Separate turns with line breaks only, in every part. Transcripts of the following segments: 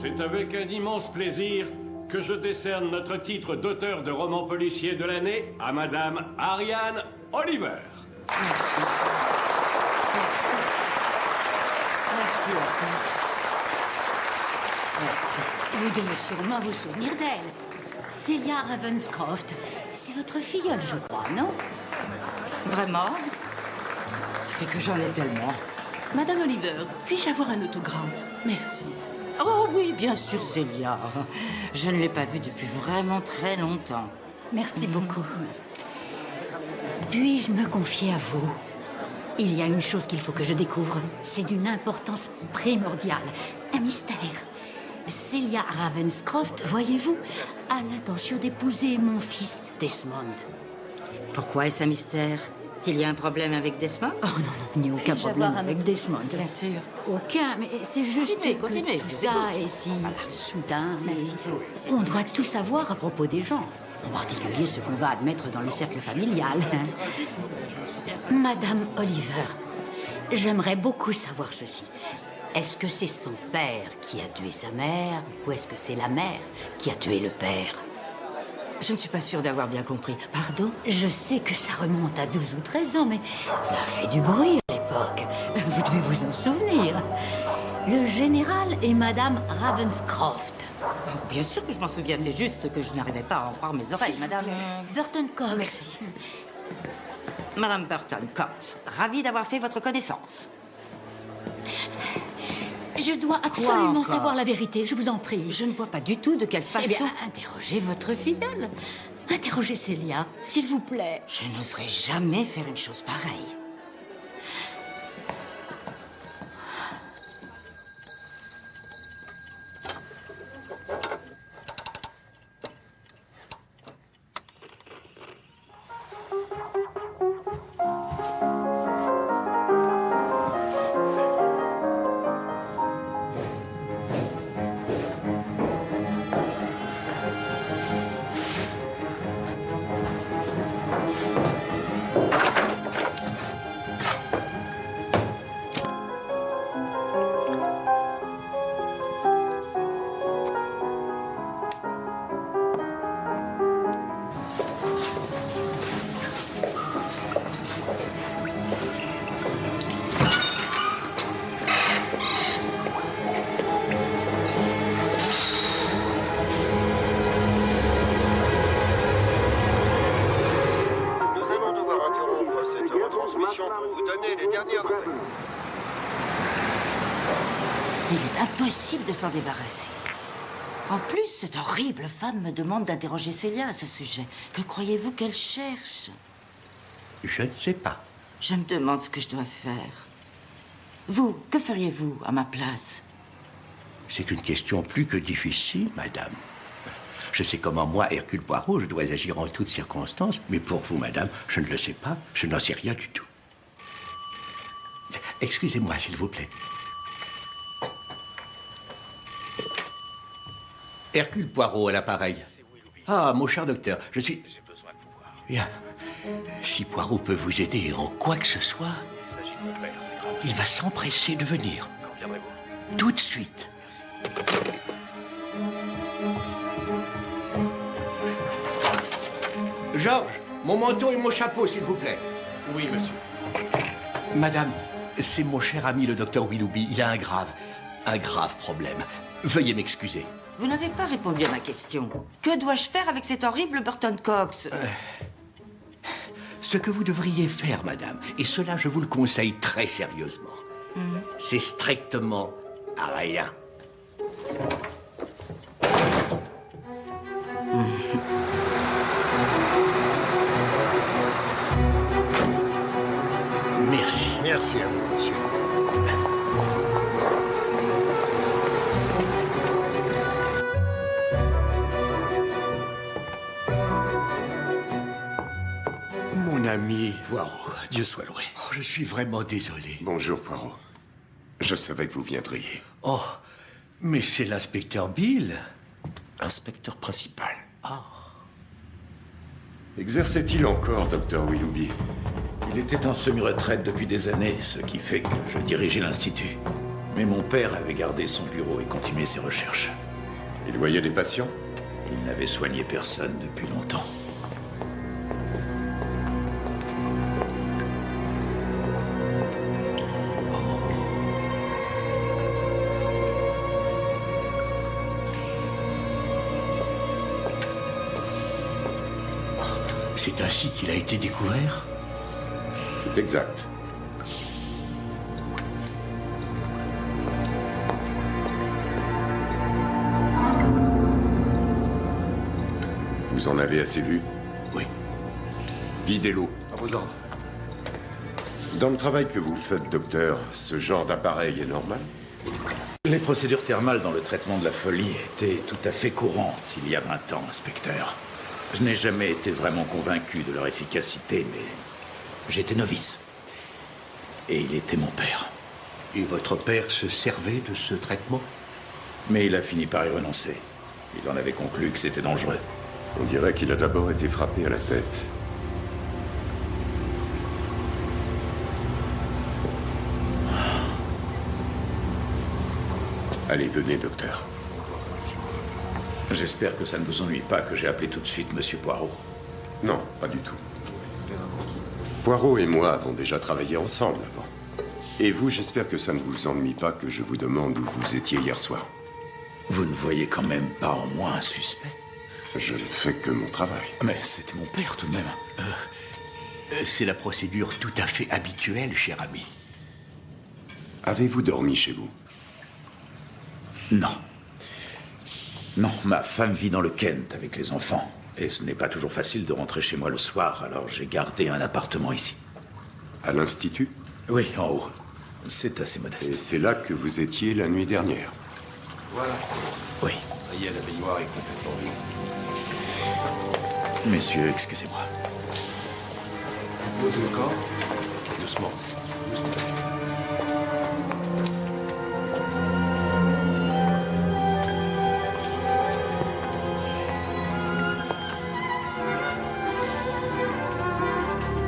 C'est avec un immense plaisir que je décerne notre titre d'auteur de roman policier de l'année à Madame Ariane Oliver.
Merci. Merci. Merci à tous. Merci.
Vous devez sûrement vous souvenir d'elle. Celia Ravenscroft. C'est votre filleule, je crois, non?
Vraiment? C'est que j'en ai tellement.
Madame Oliver, puis-je avoir un autographe? Merci.
Oh oui, bien sûr, Célia. Je ne l'ai pas vue depuis vraiment très longtemps.
Merci beaucoup. Puis-je me confier à vous? Il y a une chose qu'il faut que je découvre. C'est d'une importance primordiale. Un mystère. Celia Ravenscroft, voyez-vous, a l'intention d'épouser mon fils Desmond.
Pourquoi est-ce un mystère? Il y a un problème avec Desmond?
Oh non, il n'y a aucun problème avec Desmond.
Bien sûr.
Aucun, mais c'est juste
Continuez,
que tout
je vous
ça
écoute.
est si soudain. Et on doit tout savoir à propos des gens. En particulier ceux qu'on va admettre dans le cercle familial. Madame Oliver, j'aimerais beaucoup savoir ceci. Est-ce que c'est son père qui a tué sa mère ou est-ce que c'est la mère qui a tué le père?
Je ne suis pas sûre d'avoir bien compris. Pardon?
Je sais que ça remonte à 12 ou 13 ans, mais ça a fait du bruit à l'époque. Vous devez vous en souvenir. Le général et Madame Ravenscroft.
Oh, bien sûr que je m'en souviens. C'est juste que je n'arrivais pas à en croire mes oreilles, madame.
Burton Cox.
Merci. Madame Burton Cox, ravie d'avoir fait votre connaissance.
Je dois absolument
encore
savoir la vérité, je vous en prie.
Je ne vois pas du tout de quelle
Eh
façon...
bien, interrogez votre filleule. Interrogez Célia, s'il vous plaît.
Je n'oserais jamais faire une chose pareille. Il est impossible de s'en débarrasser. En plus, cette horrible femme me demande d'interroger Célia à ce sujet. Que croyez-vous qu'elle cherche?
Je ne sais pas.
Je me demande ce que je dois faire. Vous, que feriez-vous à ma place?
C'est une question plus que difficile, madame. Je sais comment moi, Hercule Poirot, je dois agir en toutes circonstances, mais pour vous, madame, je ne le sais pas, je n'en sais rien du tout. Excusez-moi, s'il vous plaît. Hercule Poirot à l'appareil. Ah, mon cher docteur, je suis... Bien. Si Poirot peut vous aider en quoi que ce soit, il va s'empresser de venir. Tout de suite. Georges, mon manteau et mon chapeau, s'il vous plaît.
Oui, monsieur.
Madame, c'est mon cher ami le docteur Willoughby. Il a un grave problème. Veuillez m'excuser.
Vous n'avez pas répondu à ma question. Que dois-je faire avec cet horrible Burton Cox?
Ce que vous devriez faire, madame, et cela je vous le conseille très sérieusement, c'est strictement rien. Merci.
Merci à vous, monsieur.
Mon ami,
Poirot, Dieu soit loué.
oh, je suis vraiment désolé.
Bonjour, Poirot. Je savais que vous viendriez.
Oh, mais c'est l'inspecteur Bill.
Inspecteur principal. Exerçait-il encore, docteur Willoughby?
Il était en semi-retraite depuis des années, ce qui fait que je dirigeais l'Institut. Mais mon père avait gardé son bureau et continué ses recherches.
Il voyait des patients?
Il n'avait soigné personne depuis longtemps.
C'est ainsi qu'il a été découvert?
C'est exact. Vous en avez assez vu?
Oui.
Videz-l'eau.
À vos ordres.
Dans le travail que vous faites, docteur, ce genre d'appareil est normal?
Les procédures thermales dans le traitement de la folie étaient tout à fait courantes il y a 20 ans, inspecteur. Je n'ai jamais été vraiment convaincu de leur efficacité, mais j'étais novice. Et il était mon père.
Et votre père se servait de ce traitement?
Mais il a fini par y renoncer. Il en avait conclu que c'était dangereux.
On dirait qu'il a d'abord été frappé à la tête. Allez, venez, docteur.
J'espère que ça ne vous ennuie pas que j'ai appelé tout de suite Monsieur Poirot.
Non, pas du tout. Poirot et moi avons déjà travaillé ensemble avant. Et vous, j'espère que ça ne vous ennuie pas que je vous demande où vous étiez hier soir.
Vous ne voyez quand même pas en moi un suspect?
Je ne fais que mon travail.
Mais c'était mon père tout de même.
C'est la procédure tout à fait habituelle, cher ami.
Avez-vous dormi chez vous?
Non. Non, ma femme vit dans le Kent avec les enfants. Et ce n'est pas toujours facile de rentrer chez moi le soir, alors j'ai gardé un appartement ici.
À l'Institut?
Oui, en haut. C'est assez
Et
modeste.
c'est là que vous étiez la nuit dernière?
Voilà.
Oui.
Ça y est, la baignoire est complètement vide.
Messieurs, excusez-moi.
Posez le corps. Doucement. Doucement.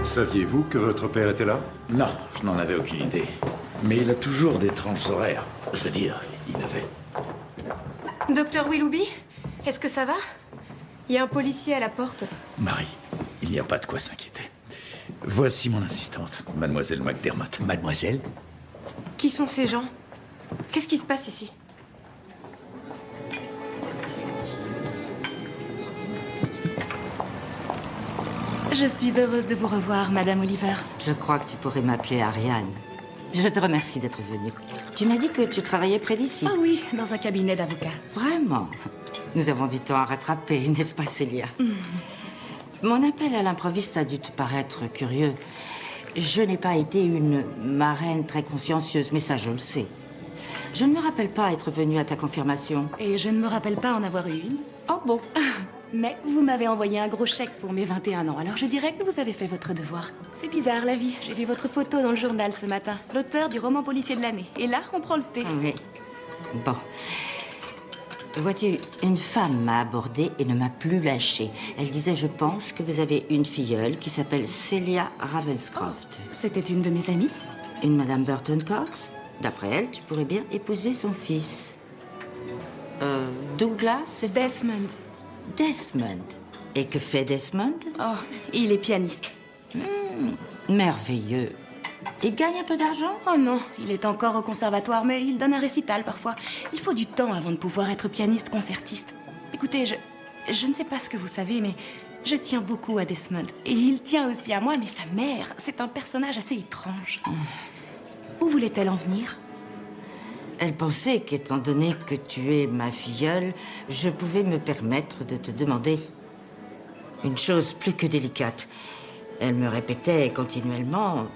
Saviez-vous que votre père était là?
Non, je n'en avais aucune idée. Mais il a toujours d'étranges horaires. Je veux dire, il avait.
Docteur Willoughby, est-ce que ça va? Il y a un policier à la porte.
Marie, il n'y a pas de quoi s'inquiéter. Voici mon assistante, mademoiselle McDermott.
Mademoiselle?
Qui sont ces gens? Qu'est-ce qui se passe ici?
Je suis heureuse de vous revoir, Madame Oliver.
Je crois que tu pourrais m'appeler Ariane. Je te remercie d'être venue. Tu m'as dit que tu travaillais près d'ici.
Ah oui, dans un cabinet d'avocat.
Vraiment? Nous avons du temps à rattraper, n'est-ce pas, Célia? Mon appel à l'improviste a dû te paraître curieux. Je n'ai pas été une marraine très consciencieuse, mais ça, je le sais. Je ne me rappelle pas être venue à ta confirmation.
Et je ne me rappelle pas en avoir eu une.
Oh bon?
Mais vous m'avez envoyé un gros chèque pour mes 21 ans, alors je dirais que vous avez fait votre devoir. C'est bizarre, la vie. J'ai vu votre photo dans le journal ce matin. L'auteur du roman policier de l'année. Et là, on prend le thé.
Oui. Bon. Vois-tu, une femme m'a abordée et ne m'a plus lâchée. Elle disait, je pense que vous avez une filleule qui s'appelle Celia Ravenscroft.
C'était une de mes amies.
Une Madame Burton Cox? D'après elle, tu pourrais bien épouser son fils. Douglas, c'est ça?
Desmond.
Desmond. Et que fait Desmond?
Oh, il est pianiste.
Merveilleux. Il gagne un peu d'argent?
Oh non, il est encore au conservatoire, mais il donne un récital parfois. Il faut du temps avant de pouvoir être pianiste concertiste. Écoutez, je ne sais pas ce que vous savez, mais je tiens beaucoup à Desmond. Et il tient aussi à moi, mais sa mère, c'est un personnage assez étrange. Où voulait-elle en venir?
Elle pensait qu'étant donné que tu es ma filleule, je pouvais me permettre de te demander une chose plus que délicate. Elle me répétait continuellement...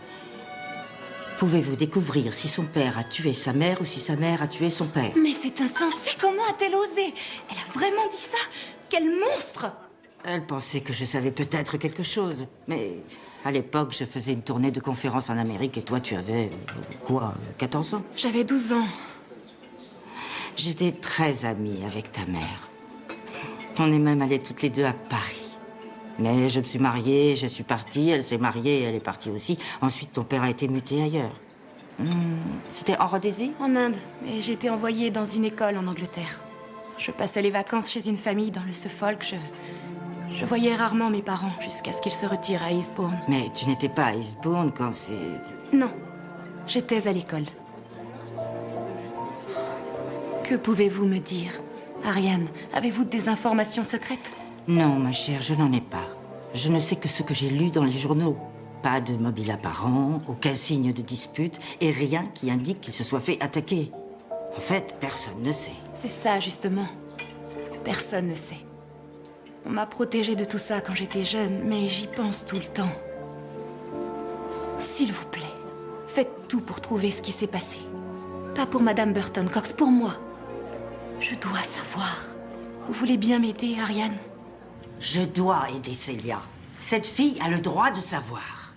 Pouvez-vous découvrir si son père a tué sa mère ou si sa mère a tué son père?
Mais c'est insensé, comment a-t-elle osé? Elle a vraiment dit ça? Quel monstre!
Elle pensait que je savais peut-être quelque chose. Mais à l'époque, je faisais une tournée de conférences en Amérique et toi, tu avais... quoi, 14 ans?
J'avais 12 ans.
J'étais très amie avec ta mère. On est même allés toutes les deux à Paris. Mais je me suis mariée, je suis partie, elle s'est mariée, elle est partie aussi. Ensuite, ton père a été muté ailleurs. C'était en Rhodésie?
En Inde, mais j'ai été envoyée dans une école en Angleterre. Je passais les vacances chez une famille dans le Suffolk. Je voyais rarement mes parents jusqu'à ce qu'ils se retirent à Eastbourne.
Mais tu n'étais pas à Eastbourne quand c'est...
Non, j'étais à l'école. Que pouvez-vous me dire, Ariane? Avez-vous des informations secrètes?
Non, ma chère, je n'en ai pas. Je ne sais que ce que j'ai lu dans les journaux. Pas de mobile apparent, aucun signe de dispute, et rien qui indique qu'il se soit fait attaquer. En fait, personne ne sait.
C'est ça, justement. Personne ne sait. On m'a protégée de tout ça quand j'étais jeune, mais j'y pense tout le temps. S'il vous plaît, faites tout pour trouver ce qui s'est passé. Pas pour Madame Burton Cox, pour moi. Je dois savoir. Vous voulez bien m'aider, Ariane?
Je dois aider Célia. Cette fille a le droit de savoir.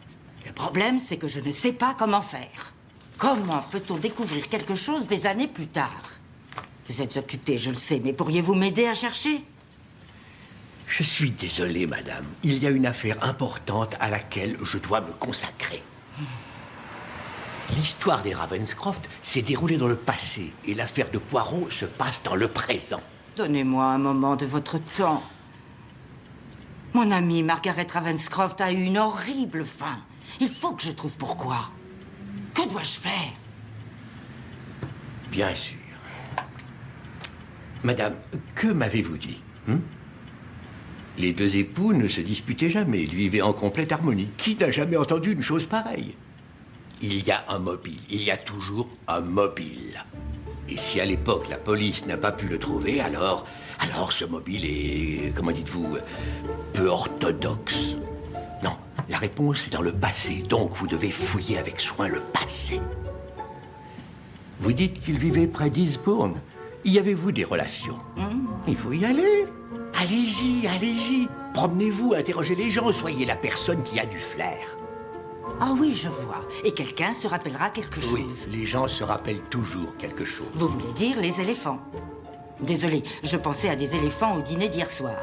Le problème, c'est que je ne sais pas comment faire. Comment peut-on découvrir quelque chose des années plus tard? Vous êtes occupée, je le sais, mais pourriez-vous m'aider à chercher?
Je suis désolé, madame. Il y a une affaire importante à laquelle je dois me consacrer. L'histoire des Ravenscroft s'est déroulée dans le passé et l'affaire de Poirot se passe dans le présent.
Donnez-moi un moment de votre temps. Mon amie Margaret Ravenscroft a eu une horrible fin. Il faut que je trouve pourquoi. Que dois-je faire?
Bien sûr. Madame, que m'avez-vous dit? Les deux époux ne se disputaient jamais, ils vivaient en complète harmonie. Qui n'a jamais entendu une chose pareille? Il y a un mobile, il y a toujours un mobile. Et si à l'époque la police n'a pas pu le trouver, alors ce mobile est, comment dites-vous, peu orthodoxe. Non, la réponse est dans le passé, donc vous devez fouiller avec soin le passé. Vous dites qu'il vivait près d'Eastbourne. Y avez-vous des relations? Il faut y aller. Allez-y, allez-y. Promenez-vous, interrogez les gens, soyez la personne qui a du flair.
Ah oui, je vois. Et quelqu'un se rappellera quelque chose.
Oui, les gens se rappellent toujours quelque chose.
Vous voulez dire les éléphants? Désolée, je pensais à des éléphants au dîner d'hier soir.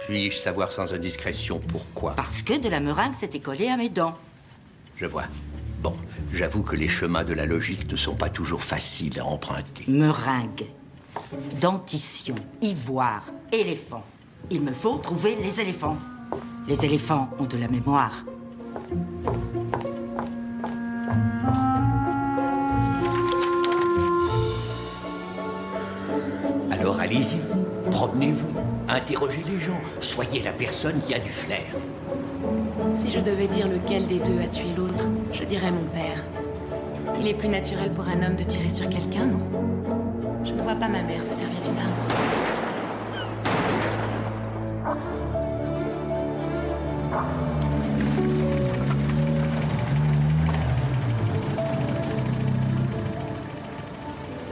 Puis-je savoir sans indiscrétion pourquoi?
Parce que de la meringue s'était collée à mes dents.
Je vois. Bon, j'avoue que les chemins de la logique ne sont pas toujours faciles à emprunter.
Meringue, dentition, ivoire, éléphant. Il me faut trouver les éléphants. Les éléphants ont de la mémoire.
Alors allez-y, promenez-vous, interrogez les gens, soyez la personne qui a du flair.
Si je devais dire lequel des deux a tué l'autre, je dirais mon père. Il est plus naturel pour un homme de tirer sur quelqu'un, non? Je ne vois pas ma mère se servir d'une arme.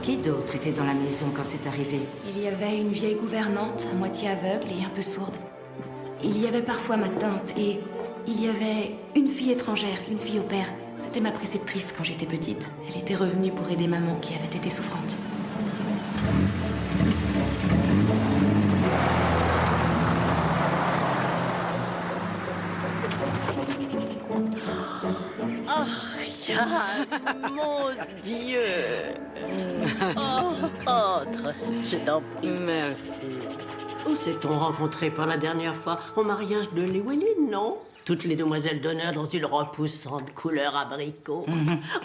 Qui d'autre était dans la maison quand c'est arrivé?
Il y avait une vieille gouvernante, à moitié aveugle et un peu sourde. Il y avait parfois ma tante et il y avait une fille étrangère, une fille au père. C'était ma préceptrice quand j'étais petite. Elle était revenue pour aider maman qui avait été souffrante.
Mon Dieu. Oh, entre, je t'en prie.
Merci.
Où s'est-on rencontrés pour la dernière fois? Au mariage de Llewellyn, non? Toutes les demoiselles d'honneur dans une repoussante couleur abricot.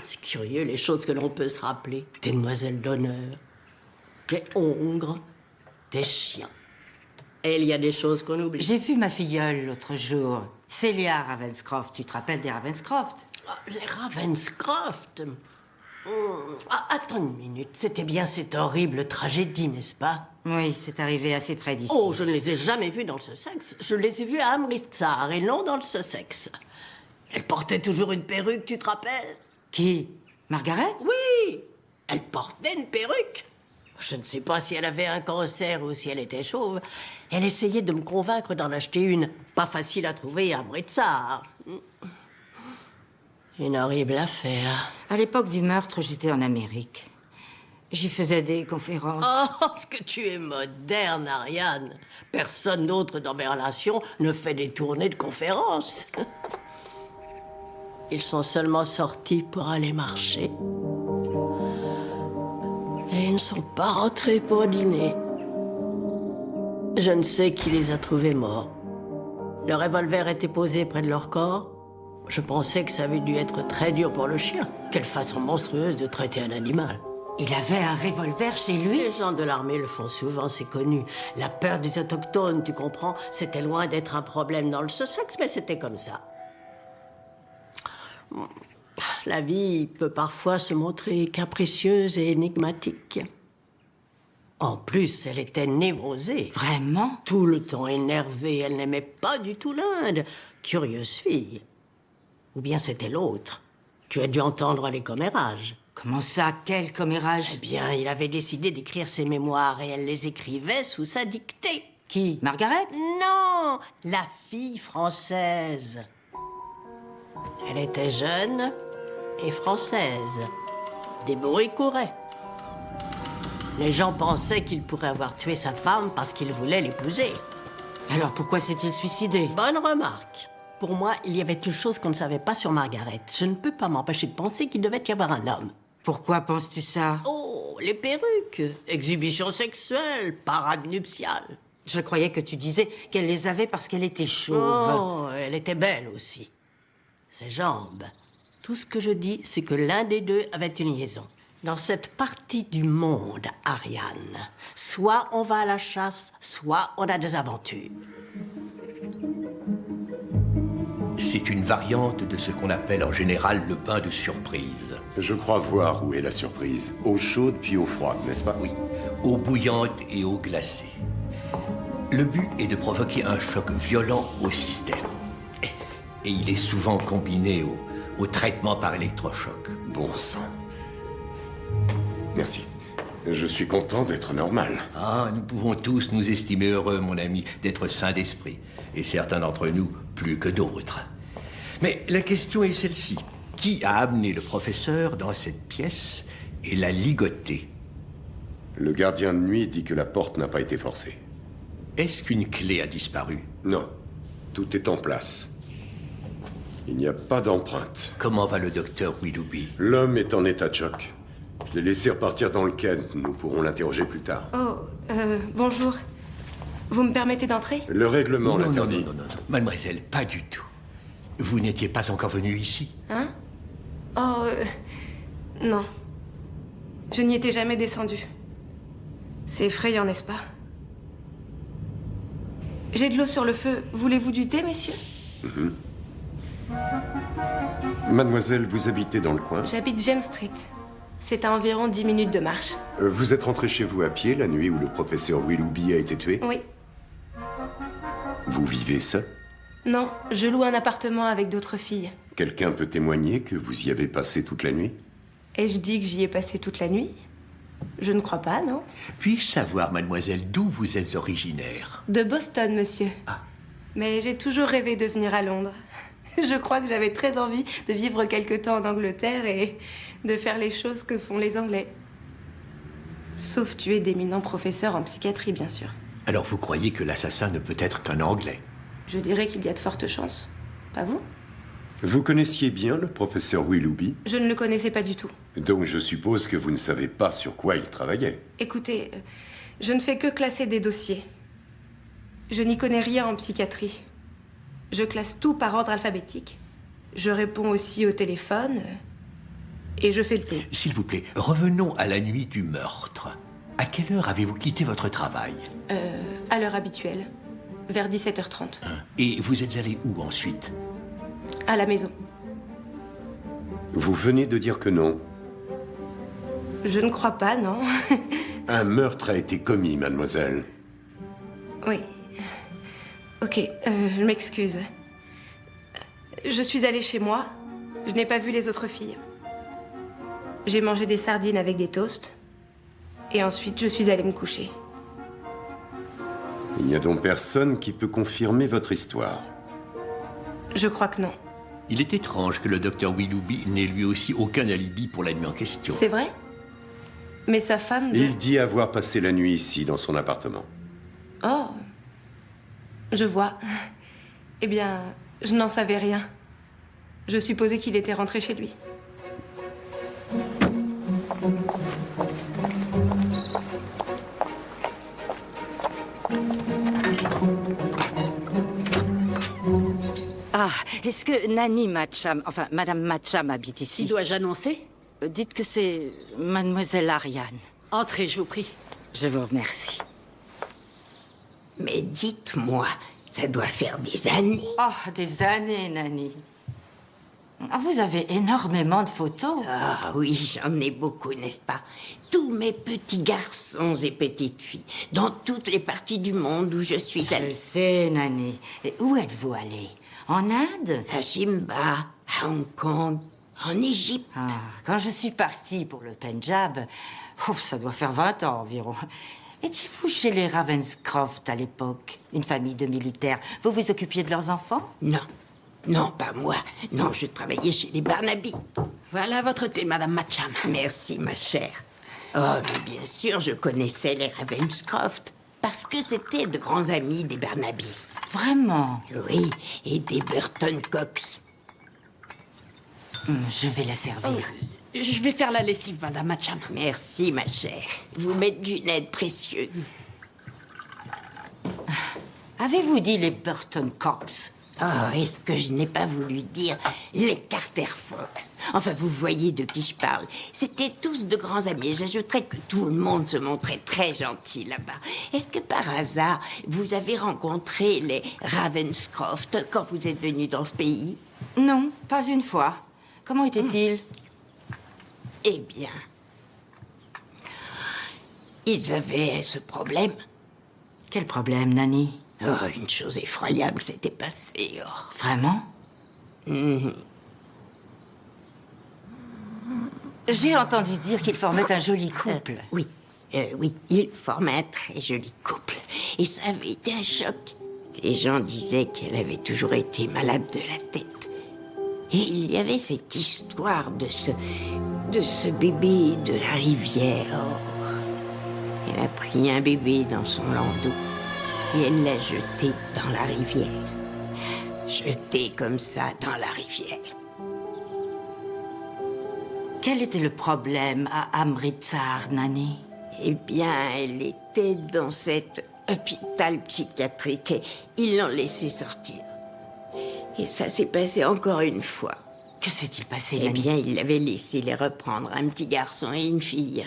C'est curieux les choses que l'on peut se rappeler. Des demoiselles d'honneur, des hongres, des chiens. Et il y a des choses qu'on oublie.
J'ai vu ma filleule l'autre jour. Célia Ravenscroft. Tu te rappelles des Ravenscroft?
Les Ravenscroft. Attends une minute. C'était bien cette horrible tragédie, n'est-ce pas?
Oui, c'est arrivé assez près d'ici.
Oh, je ne les ai jamais vus dans le Sussex. Je les ai vus à Amritsar et non dans le Sussex. Elle portait toujours une perruque, tu te rappelles?
Qui? Margaret?
Oui, elle portait une perruque. Je ne sais pas si elle avait un cancer ou si elle était chauve. Elle essayait de me convaincre d'en acheter une. Pas facile à trouver à Amritsar. Une horrible affaire.
À l'époque du meurtre, j'étais en Amérique. J'y faisais des conférences.
Oh, ce que tu es moderne, Ariane. Personne d'autre dans mes relations ne fait des tournées de conférences. Ils sont seulement sortis pour aller marcher. Et ils ne sont pas rentrés pour dîner. Je ne sais qui les a trouvés morts. Le revolver était posé près de leur corps. Je pensais que ça avait dû être très dur pour le chien. Quelle façon monstrueuse de traiter un animal.
Il avait un revolver chez lui?
Les gens de l'armée le font souvent, c'est connu. La peur des autochtones, tu comprends? C'était loin d'être un problème dans le Sussex, mais c'était comme ça. La vie peut parfois se montrer capricieuse et énigmatique. En plus, elle était névrosée.
Vraiment?
Tout le temps énervée, elle n'aimait pas du tout l'Inde. Curieuse fille. Ou bien c'était l'autre. Tu as dû entendre les commérages.
Comment ça? Quel commérage?
Eh bien, il avait décidé d'écrire ses mémoires et elle les écrivait sous sa dictée.
Qui? Margaret?
Non, la fille française. Elle était jeune et française. Des bruits couraient. Les gens pensaient qu'il pourrait avoir tué sa femme parce qu'il voulait l'épouser.
Alors pourquoi s'est-il suicidé?
Bonne remarque. Pour moi, il y avait une chose qu'on ne savait pas sur Margaret. Je ne peux pas m'empêcher de penser qu'il devait y avoir un homme.
Pourquoi penses-tu ça?
Oh, les perruques, exhibition sexuelle, parade nuptiale.
Je croyais que tu disais qu'elle les avait parce qu'elle était chauve.
Oh, elle était belle aussi. Ses jambes. Tout ce que je dis, c'est que l'un des deux avait une liaison. Dans cette partie du monde, Ariane, soit on va à la chasse, soit on a des aventures.
C'est une variante de ce qu'on appelle en général le pain de surprise.
Je crois voir où est la surprise. Eau chaude puis eau froide, n'est-ce pas?
Oui, eau bouillante et eau glacée. Le but est de provoquer un choc violent au système. Et il est souvent combiné au traitement par électrochoc.
Bon sang. Merci. Je suis content d'être normal.
Ah, nous pouvons tous nous estimer heureux, mon ami, d'être sains d'esprit. Et certains d'entre nous, plus que d'autres. Mais la question est celle-ci. Qui a amené le professeur dans cette pièce et l'a ligoté?
Le gardien de nuit dit que la porte n'a pas été forcée.
Est-ce qu'une clé a disparu?
Non. Tout est en place. Il n'y a pas d'empreinte.
Comment va le docteur Willoughby?
L'homme est en état de choc. Je l'ai laissé repartir dans le Kent. Nous pourrons l'interroger plus tard.
Oh, bonjour. Vous me permettez d'entrer?
Le règlement
Non,
l'interdit.
non. Mademoiselle, pas du tout. Vous n'étiez pas encore venue ici?
Hein? Oh, non. Je n'y étais jamais descendue. C'est effrayant, n'est-ce pas? J'ai de l'eau sur le feu. Voulez-vous du thé, messieurs?
Mademoiselle, vous habitez dans le coin?
J'habite James Street. C'est à environ 10 minutes de marche.
Vous êtes rentré chez vous à pied la nuit où le professeur Willoughby a été tué?
Oui.
Vous vivez seul?
Non, je loue un appartement avec d'autres filles.
Quelqu'un peut témoigner que vous y avez passé toute la nuit?
Et je dis que j'y ai passé toute la nuit? Je ne crois pas, non?
Puis-je savoir, mademoiselle, d'où vous êtes originaire?
De Boston, monsieur.
Ah.
Mais j'ai toujours rêvé de venir à Londres. Je crois que j'avais très envie de vivre quelque temps en Angleterre et de faire les choses que font les Anglais. Sauf tuer d'éminents professeurs en psychiatrie, bien sûr.
Alors vous croyez que l'assassin ne peut être qu'un Anglais?
Je dirais qu'il y a de fortes chances. Pas vous?
Vous connaissiez bien le professeur Willoughby?
Je ne le connaissais pas du tout.
Donc je suppose que vous ne savez pas sur quoi il travaillait.
Écoutez, je ne fais que classer des dossiers. Je n'y connais rien en psychiatrie. Je classe tout par ordre alphabétique. Je réponds aussi au téléphone. Et je fais le thé.
S'il vous plaît, revenons à la nuit du meurtre. À quelle heure avez-vous quitté votre travail?
À l'heure habituelle. Vers 17h30.
Et vous êtes allé où ensuite?
À la maison.
Vous venez de dire que non.
Je ne crois pas, non.
Un meurtre a été commis, mademoiselle.
Oui. Ok, je m'excuse. Je suis allée chez moi. Je n'ai pas vu les autres filles. J'ai mangé des sardines avec des toasts. Et ensuite, je suis allée me coucher.
Il n'y a donc personne qui peut confirmer votre histoire.
Je crois que non.
Il est étrange que le docteur Willoughby n'ait lui aussi aucun alibi pour la nuit en question.
C'est vrai? Mais sa femme...
Il dit avoir passé la nuit ici, dans son appartement.
Oh, je vois. Eh bien, je n'en savais rien. Je supposais qu'il était rentré chez lui.
Ah, est-ce que Nanny Matcham, enfin Madame Matcham habite ici?
Qui dois-je annoncer?
Dites que c'est Mademoiselle Ariane.
Entrez, je vous prie.
Je vous remercie.
Mais dites-moi, ça doit faire des années.
Oh, des années, Nanny. Ah, vous avez énormément de photos.
Ah oui, j'en ai beaucoup, n'est-ce pas? Tous mes petits garçons et petites filles, dans toutes les parties du monde où je suis allée.
Je sais, Nanny. Et où êtes-vous allée? En Inde?
À Shimba, à Hong Kong, en Égypte.
Ah, quand je suis partie pour le Pendjab, ça doit faire 20 ans environ. Étiez-vous chez les Ravenscroft à l'époque? Une famille de militaires. Vous vous occupiez de leurs enfants?
Non. Non, pas moi. Non, je travaillais chez les Barnaby. Voilà votre thé, Madame Matcham. Merci, ma chère. Oh, mais bien sûr, je connaissais les Ravenscroft, parce que c'était de grands amis des Barnaby.
Vraiment?
Oui, et des Burton Cox.
Je vais la servir.
Je vais faire la lessive, Madame Matcham. Merci, ma chère. Vous m'êtes d'une aide précieuse.
Avez-vous dit les Burton Cox?
Oh, est-ce que je n'ai pas voulu dire les Carter Fox? Enfin, vous voyez de qui je parle. C'étaient tous de grands amis. J'ajouterais que tout le monde se montrait très gentil là-bas. Est-ce que par hasard, vous avez rencontré les Ravenscroft quand vous êtes venu dans ce pays?
Non, pas une fois. Comment étaient-ils?
Eh bien, ils avaient ce problème.
Quel problème, Nanny?
Oh, une chose effroyable s'était passée. Oh.
Vraiment? J'ai entendu dire qu'ils formaient un joli couple.
Oui, ils formaient un très joli couple. Et ça avait été un choc. Les gens disaient qu'elle avait toujours été malade de la tête. Et il y avait cette histoire de ce bébé de la rivière. Oh. Elle a pris un bébé dans son landau. Et elle l'a jeté dans la rivière. Jeté comme ça dans la rivière.
Quel était le problème à Amritsar, Nanny?
Eh bien, elle était dans cet hôpital psychiatrique et ils l'ont laissée sortir. Et ça s'est passé encore une fois.
Que s'est-il passé,
Eh
Nanny?
bien, il avait laissé les reprendre, un petit garçon et une fille.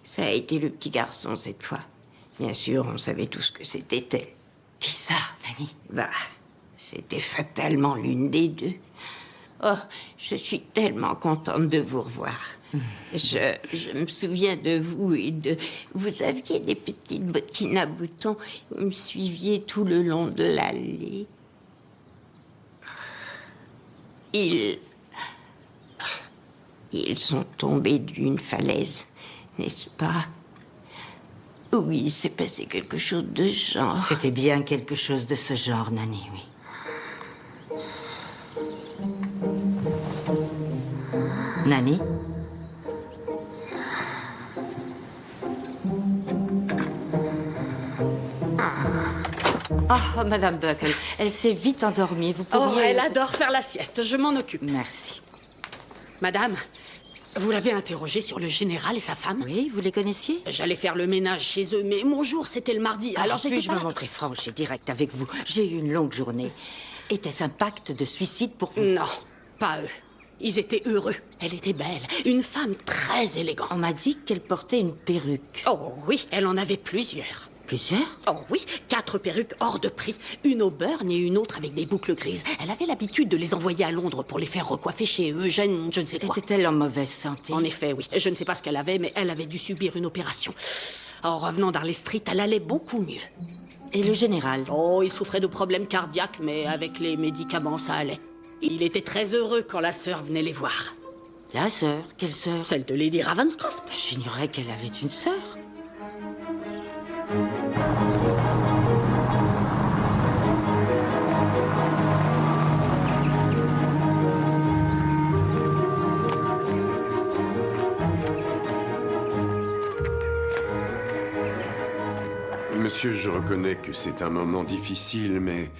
Ça a été le petit garçon cette fois. Bien sûr, on savait tout ce que c'était elle.
Qui ça, Nanny?
Bah, c'était fatalement l'une des deux. Oh, je suis tellement contente de vous revoir. Je me souviens de vous et de... Vous aviez des petites bottines à boutons. Vous me suiviez tout le long de l'allée. Ils sont tombés d'une falaise, n'est-ce pas? Oui, il s'est passé quelque chose de ce genre.
C'était bien quelque chose de ce genre, Nanny, oui. Nanny? Oh, Madame Buckle, elle s'est vite endormie. Vous pourriez...
Oh, elle adore faire la sieste. Je m'en occupe.
Merci.
Madame, vous l'avez interrogée sur le général et sa femme?
Oui, vous les connaissiez?
J'allais faire le ménage chez eux, mais mon jour, c'était le mardi. Alors j'ai
puis-je me montrer franche et directe avec vous? J'ai eu une longue journée. Était-ce un pacte de suicide pour vous?
Non, pas eux. Ils étaient heureux. Elle était belle. Une femme très élégante.
On m'a dit qu'elle portait une perruque.
Oh oui, elle en avait plusieurs.
Plusieurs?
Oh oui, 4 perruques hors de prix. Une au burn et une autre avec des boucles grises. Elle avait l'habitude de les envoyer à Londres pour les faire recoiffer chez Eugène, je ne sais quoi.
Était-elle en mauvaise santé?
En effet, oui. Je ne sais pas ce qu'elle avait, mais elle avait dû subir une opération. En revenant d'Harley Street, elle allait beaucoup mieux.
Et le général?
Oh, il souffrait de problèmes cardiaques, mais avec les médicaments, ça allait. Il était très heureux quand la sœur venait les voir.
La sœur? Quelle sœur?
Celle de Lady Ravenscroft.
J'ignorais qu'elle avait une sœur.
Monsieur, je reconnais que c'est un moment difficile, mais...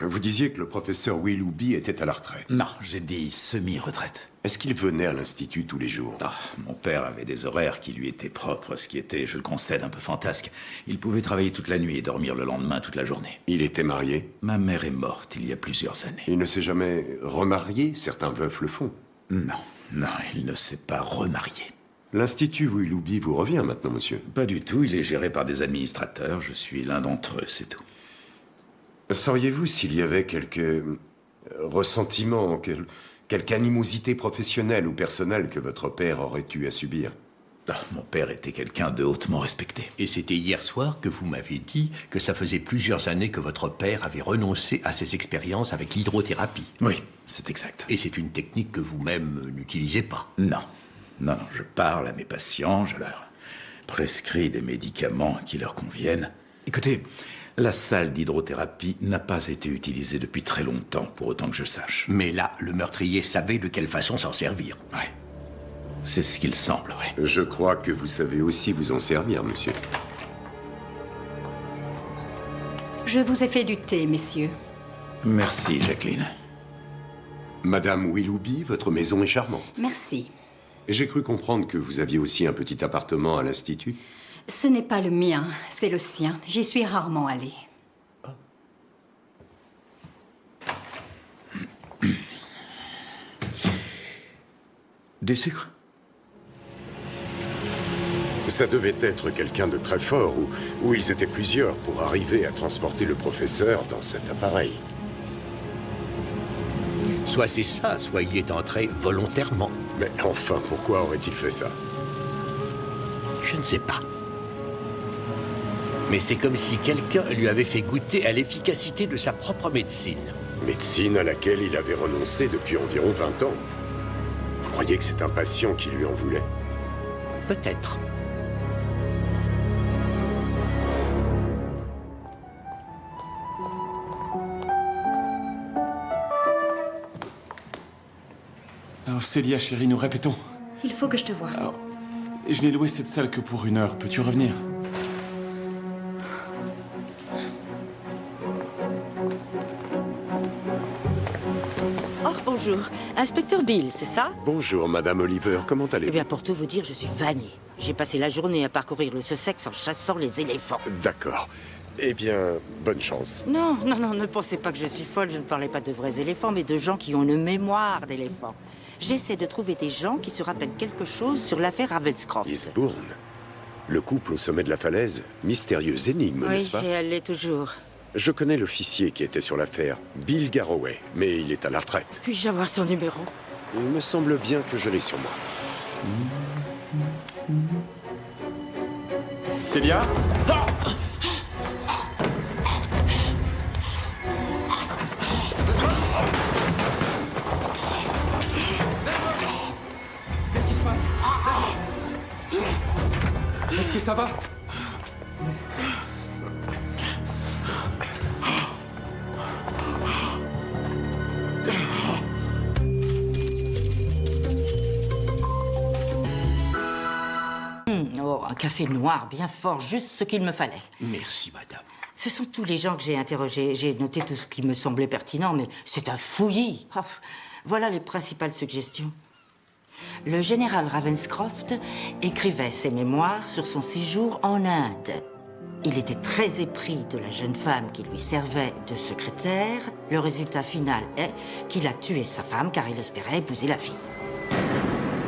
Vous disiez que le professeur Willoughby était à la retraite.
Non, j'ai dit semi-retraite.
Est-ce qu'il venait à l'Institut tous les jours?
Ah, mon père avait des horaires qui lui étaient propres, ce qui était, je le concède, un peu fantasque. Il pouvait travailler toute la nuit et dormir le lendemain toute la journée.
Il était marié?
Ma mère est morte il y a plusieurs années.
Il ne s'est jamais remarié? Certains veufs le font.
Non, il ne s'est pas remarié.
L'Institut Willoughby vous revient maintenant, monsieur?
Pas du tout, il est géré par des administrateurs. Je suis l'un d'entre eux, c'est tout.
Sauriez-vous s'il y avait quelque ressentiment, quelque animosité professionnelle ou personnelle que votre père aurait eu à subir?
Mon père était quelqu'un de hautement respecté.
Et c'était hier soir que vous m'avez dit que ça faisait plusieurs années que votre père avait renoncé à ses expériences avec l'hydrothérapie.
Oui, c'est exact.
Et c'est une technique que vous-même n'utilisez pas.
Non, je parle à mes patients, je leur prescris des médicaments qui leur conviennent. Écoutez, la salle d'hydrothérapie n'a pas été utilisée depuis très longtemps, pour autant que je sache.
Mais là, le meurtrier savait de quelle façon s'en servir.
Oui. C'est ce qu'il semble, oui.
Je crois que vous savez aussi vous en servir, monsieur.
Je vous ai fait du thé, messieurs.
Merci, Jacqueline.
Madame Willoughby, votre maison est charmante.
Merci.
J'ai cru comprendre que vous aviez aussi un petit appartement à l'Institut.
Ce n'est pas le mien, c'est le sien. J'y suis rarement allée.
Des sucres?
Ça devait être quelqu'un de très fort, ou ils étaient plusieurs pour arriver à transporter le professeur dans cet appareil.
Soit c'est ça, soit il y est entré volontairement.
Mais enfin, pourquoi aurait-il fait ça?
Je ne sais pas. Mais c'est comme si quelqu'un lui avait fait goûter à l'efficacité de sa propre médecine.
Médecine à laquelle il avait renoncé depuis environ 20 ans. Vous croyez que c'est un patient qui lui en voulait?
Peut-être.
Alors, Célia, chérie, nous répétons.
Il faut que je te voie.
Alors, je n'ai loué cette salle que pour 1 heure. Peux-tu revenir?
Oh, bonjour. Inspecteur Bill, c'est ça?
Bonjour, Madame Oliver. Comment allez-vous?
Eh bien, pour tout vous dire, je suis vanné. J'ai passé la journée à parcourir le Sussex en chassant les éléphants.
D'accord. Eh bien, bonne chance.
Non, ne pensez pas que je suis folle. Je ne parlais pas de vrais éléphants, mais de gens qui ont une mémoire d'éléphants. J'essaie de trouver des gens qui se rappellent quelque chose sur l'affaire Ravenscroft.
Eastbourne. Le couple au sommet de la falaise. Mystérieuse énigme, n'est-ce pas?
Oui, et elle l'est toujours.
Je connais l'officier qui était sur l'affaire, Bill Garroway, mais il est à la retraite.
Puis-je avoir son numéro?
Il me semble bien que je l'ai sur moi.
Célia? Qu'est-ce qui se passe? Est-ce que ça va?
Oh, un café noir bien fort, juste ce qu'il me fallait.
Merci, madame.
Ce sont tous les gens que j'ai interrogés. J'ai noté tout ce qui me semblait pertinent, mais c'est un fouillis. Oh, voilà les principales suggestions. Le général Ravenscroft écrivait ses mémoires sur son séjour en Inde. Il était très épris de la jeune femme qui lui servait de secrétaire. Le résultat final est qu'il a tué sa femme car il espérait épouser la fille.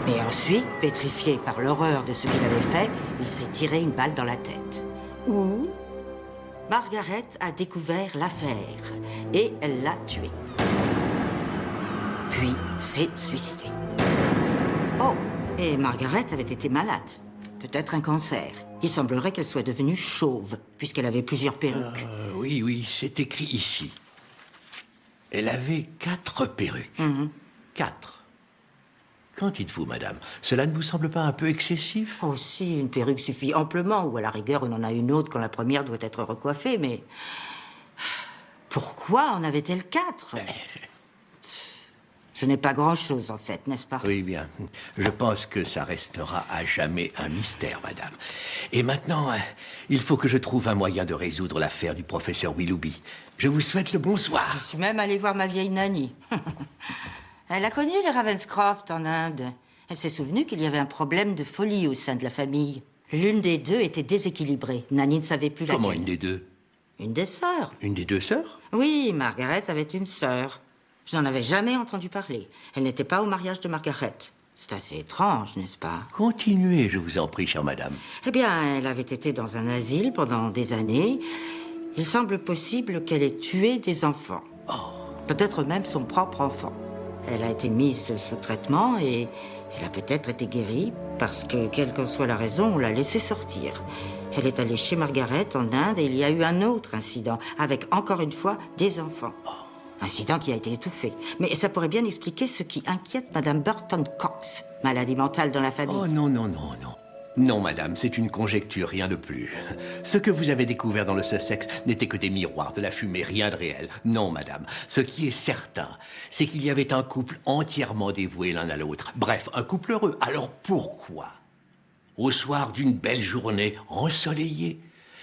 Et ensuite, pétrifié par l'horreur de ce qu'il avait fait, il s'est tiré une balle dans la tête. Ou Margaret a découvert l'affaire et elle l'a tué. Puis s'est suicidée. Oh, et Margaret avait été malade. Peut-être un cancer. Il semblerait qu'elle soit devenue chauve, puisqu'elle avait plusieurs perruques.
Oui, c'est écrit ici. Elle avait 4 perruques. 4. Qu'en dites-vous, madame? Cela ne vous semble pas un peu excessif?
Oh si, une perruque suffit amplement, ou à la rigueur, on en a une autre quand la première doit être recoiffée, mais... Pourquoi en avait-elle 4? Je n'ai pas grand-chose, en fait, n'est-ce pas?
Oui, bien. Je pense que ça restera à jamais un mystère, madame. Et maintenant, il faut que je trouve un moyen de résoudre l'affaire du professeur Willoughby. Je vous souhaite le bonsoir.
Je suis même allée voir ma vieille nanny. Elle a connu les Ravenscroft en Inde. Elle s'est souvenue qu'il y avait un problème de folie au sein de la famille. L'une des deux était déséquilibrée. Nanny ne savait plus laquelle.
Comment une des deux?
Une des sœurs.
Une des deux sœurs?
Oui, Margaret avait une sœur. Je n'en avais jamais entendu parler. Elle n'était pas au mariage de Margaret. C'est assez étrange, n'est-ce pas?
Continuez, je vous en prie, chère madame.
Eh bien, elle avait été dans un asile pendant des années. Il semble possible qu'elle ait tué des enfants. Peut-être même son propre enfant. Elle a été mise sous traitement et elle a peut-être été guérie parce que, quelle que soit la raison, on l'a laissée sortir. Elle est allée chez Margaret en Inde et il y a eu un autre incident avec, encore une fois, des enfants. Incident qui a été étouffé. Mais ça pourrait bien expliquer ce qui inquiète Madame Burton Cox. Maladie mentale dans la famille.
Oh non, non, non, non. Non, madame, c'est une conjecture, rien de plus. Ce que vous avez découvert dans le Sussex n'était que des miroirs, de la fumée, rien de réel. Non, madame. Ce qui est certain, c'est qu'il y avait un couple entièrement dévoué l'un à l'autre. Bref, un couple heureux. Alors pourquoi, au soir d'une belle journée ensoleillée,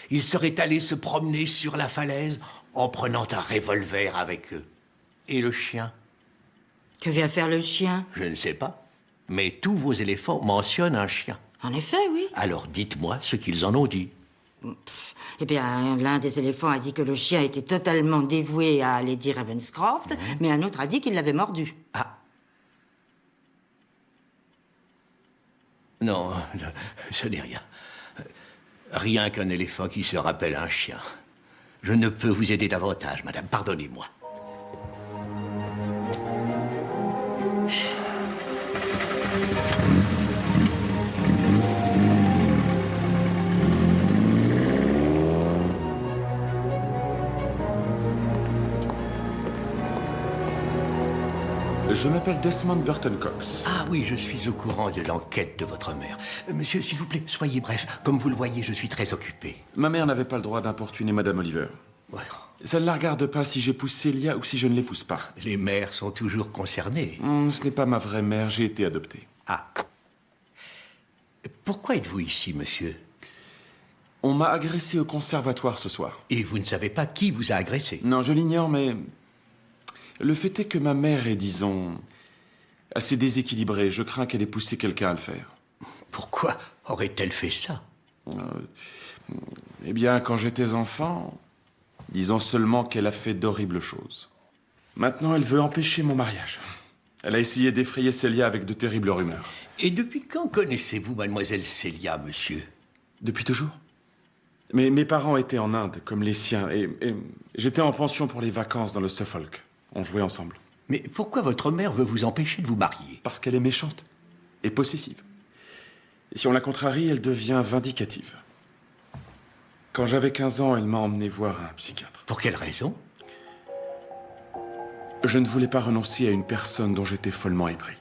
ils seraient allés se promener sur la falaise en prenant un revolver avec eux? Et le chien?
Que vient faire le chien?
Je ne sais pas. Mais tous vos éléphants mentionnent un chien.
En effet, oui.
Alors dites-moi ce qu'ils en ont dit.
Eh bien, l'un des éléphants a dit que le chien était totalement dévoué à Lady Ravenscroft, mais un autre a dit qu'il l'avait mordu.
Ah. Non, ce n'est rien. Rien qu'un éléphant qui se rappelle un chien. Je ne peux vous aider davantage, madame. Pardonnez-moi.
Je m'appelle Desmond Burton Cox.
Ah oui, je suis au courant de l'enquête de votre mère. Monsieur, s'il vous plaît, soyez bref. Comme vous le voyez, je suis très occupé.
Ma mère n'avait pas le droit d'importuner Madame Oliver.
Ouais.
Ça ne la regarde pas si j'épouse Célia ou si je ne l'épouse pas.
Les mères sont toujours concernées.
Ce n'est pas ma vraie mère, j'ai été adopté.
Ah. Pourquoi êtes-vous ici, monsieur?
On m'a agressé au conservatoire ce soir.
Et vous ne savez pas qui vous a agressé?
Non, je l'ignore, mais... Le fait est que ma mère est, disons, assez déséquilibrée. Je crains qu'elle ait poussé quelqu'un à le faire.
Pourquoi aurait-elle fait ça?
Eh bien, quand j'étais enfant, disons seulement qu'elle a fait d'horribles choses. Maintenant, elle veut empêcher mon mariage. Elle a essayé d'effrayer Célia avec de terribles rumeurs.
Et depuis quand connaissez-vous mademoiselle Célia, monsieur?
Depuis toujours. Mais mes parents étaient en Inde, comme les siens, et j'étais en pension pour les vacances dans le Suffolk. On jouait ensemble.
Mais pourquoi votre mère veut vous empêcher de vous marier?
Parce qu'elle est méchante et possessive. Et si on la contrarie, elle devient vindicative. Quand j'avais 15 ans, elle m'a emmené voir un psychiatre.
Pour quelle raison?
Je ne voulais pas renoncer à une personne dont j'étais follement épris.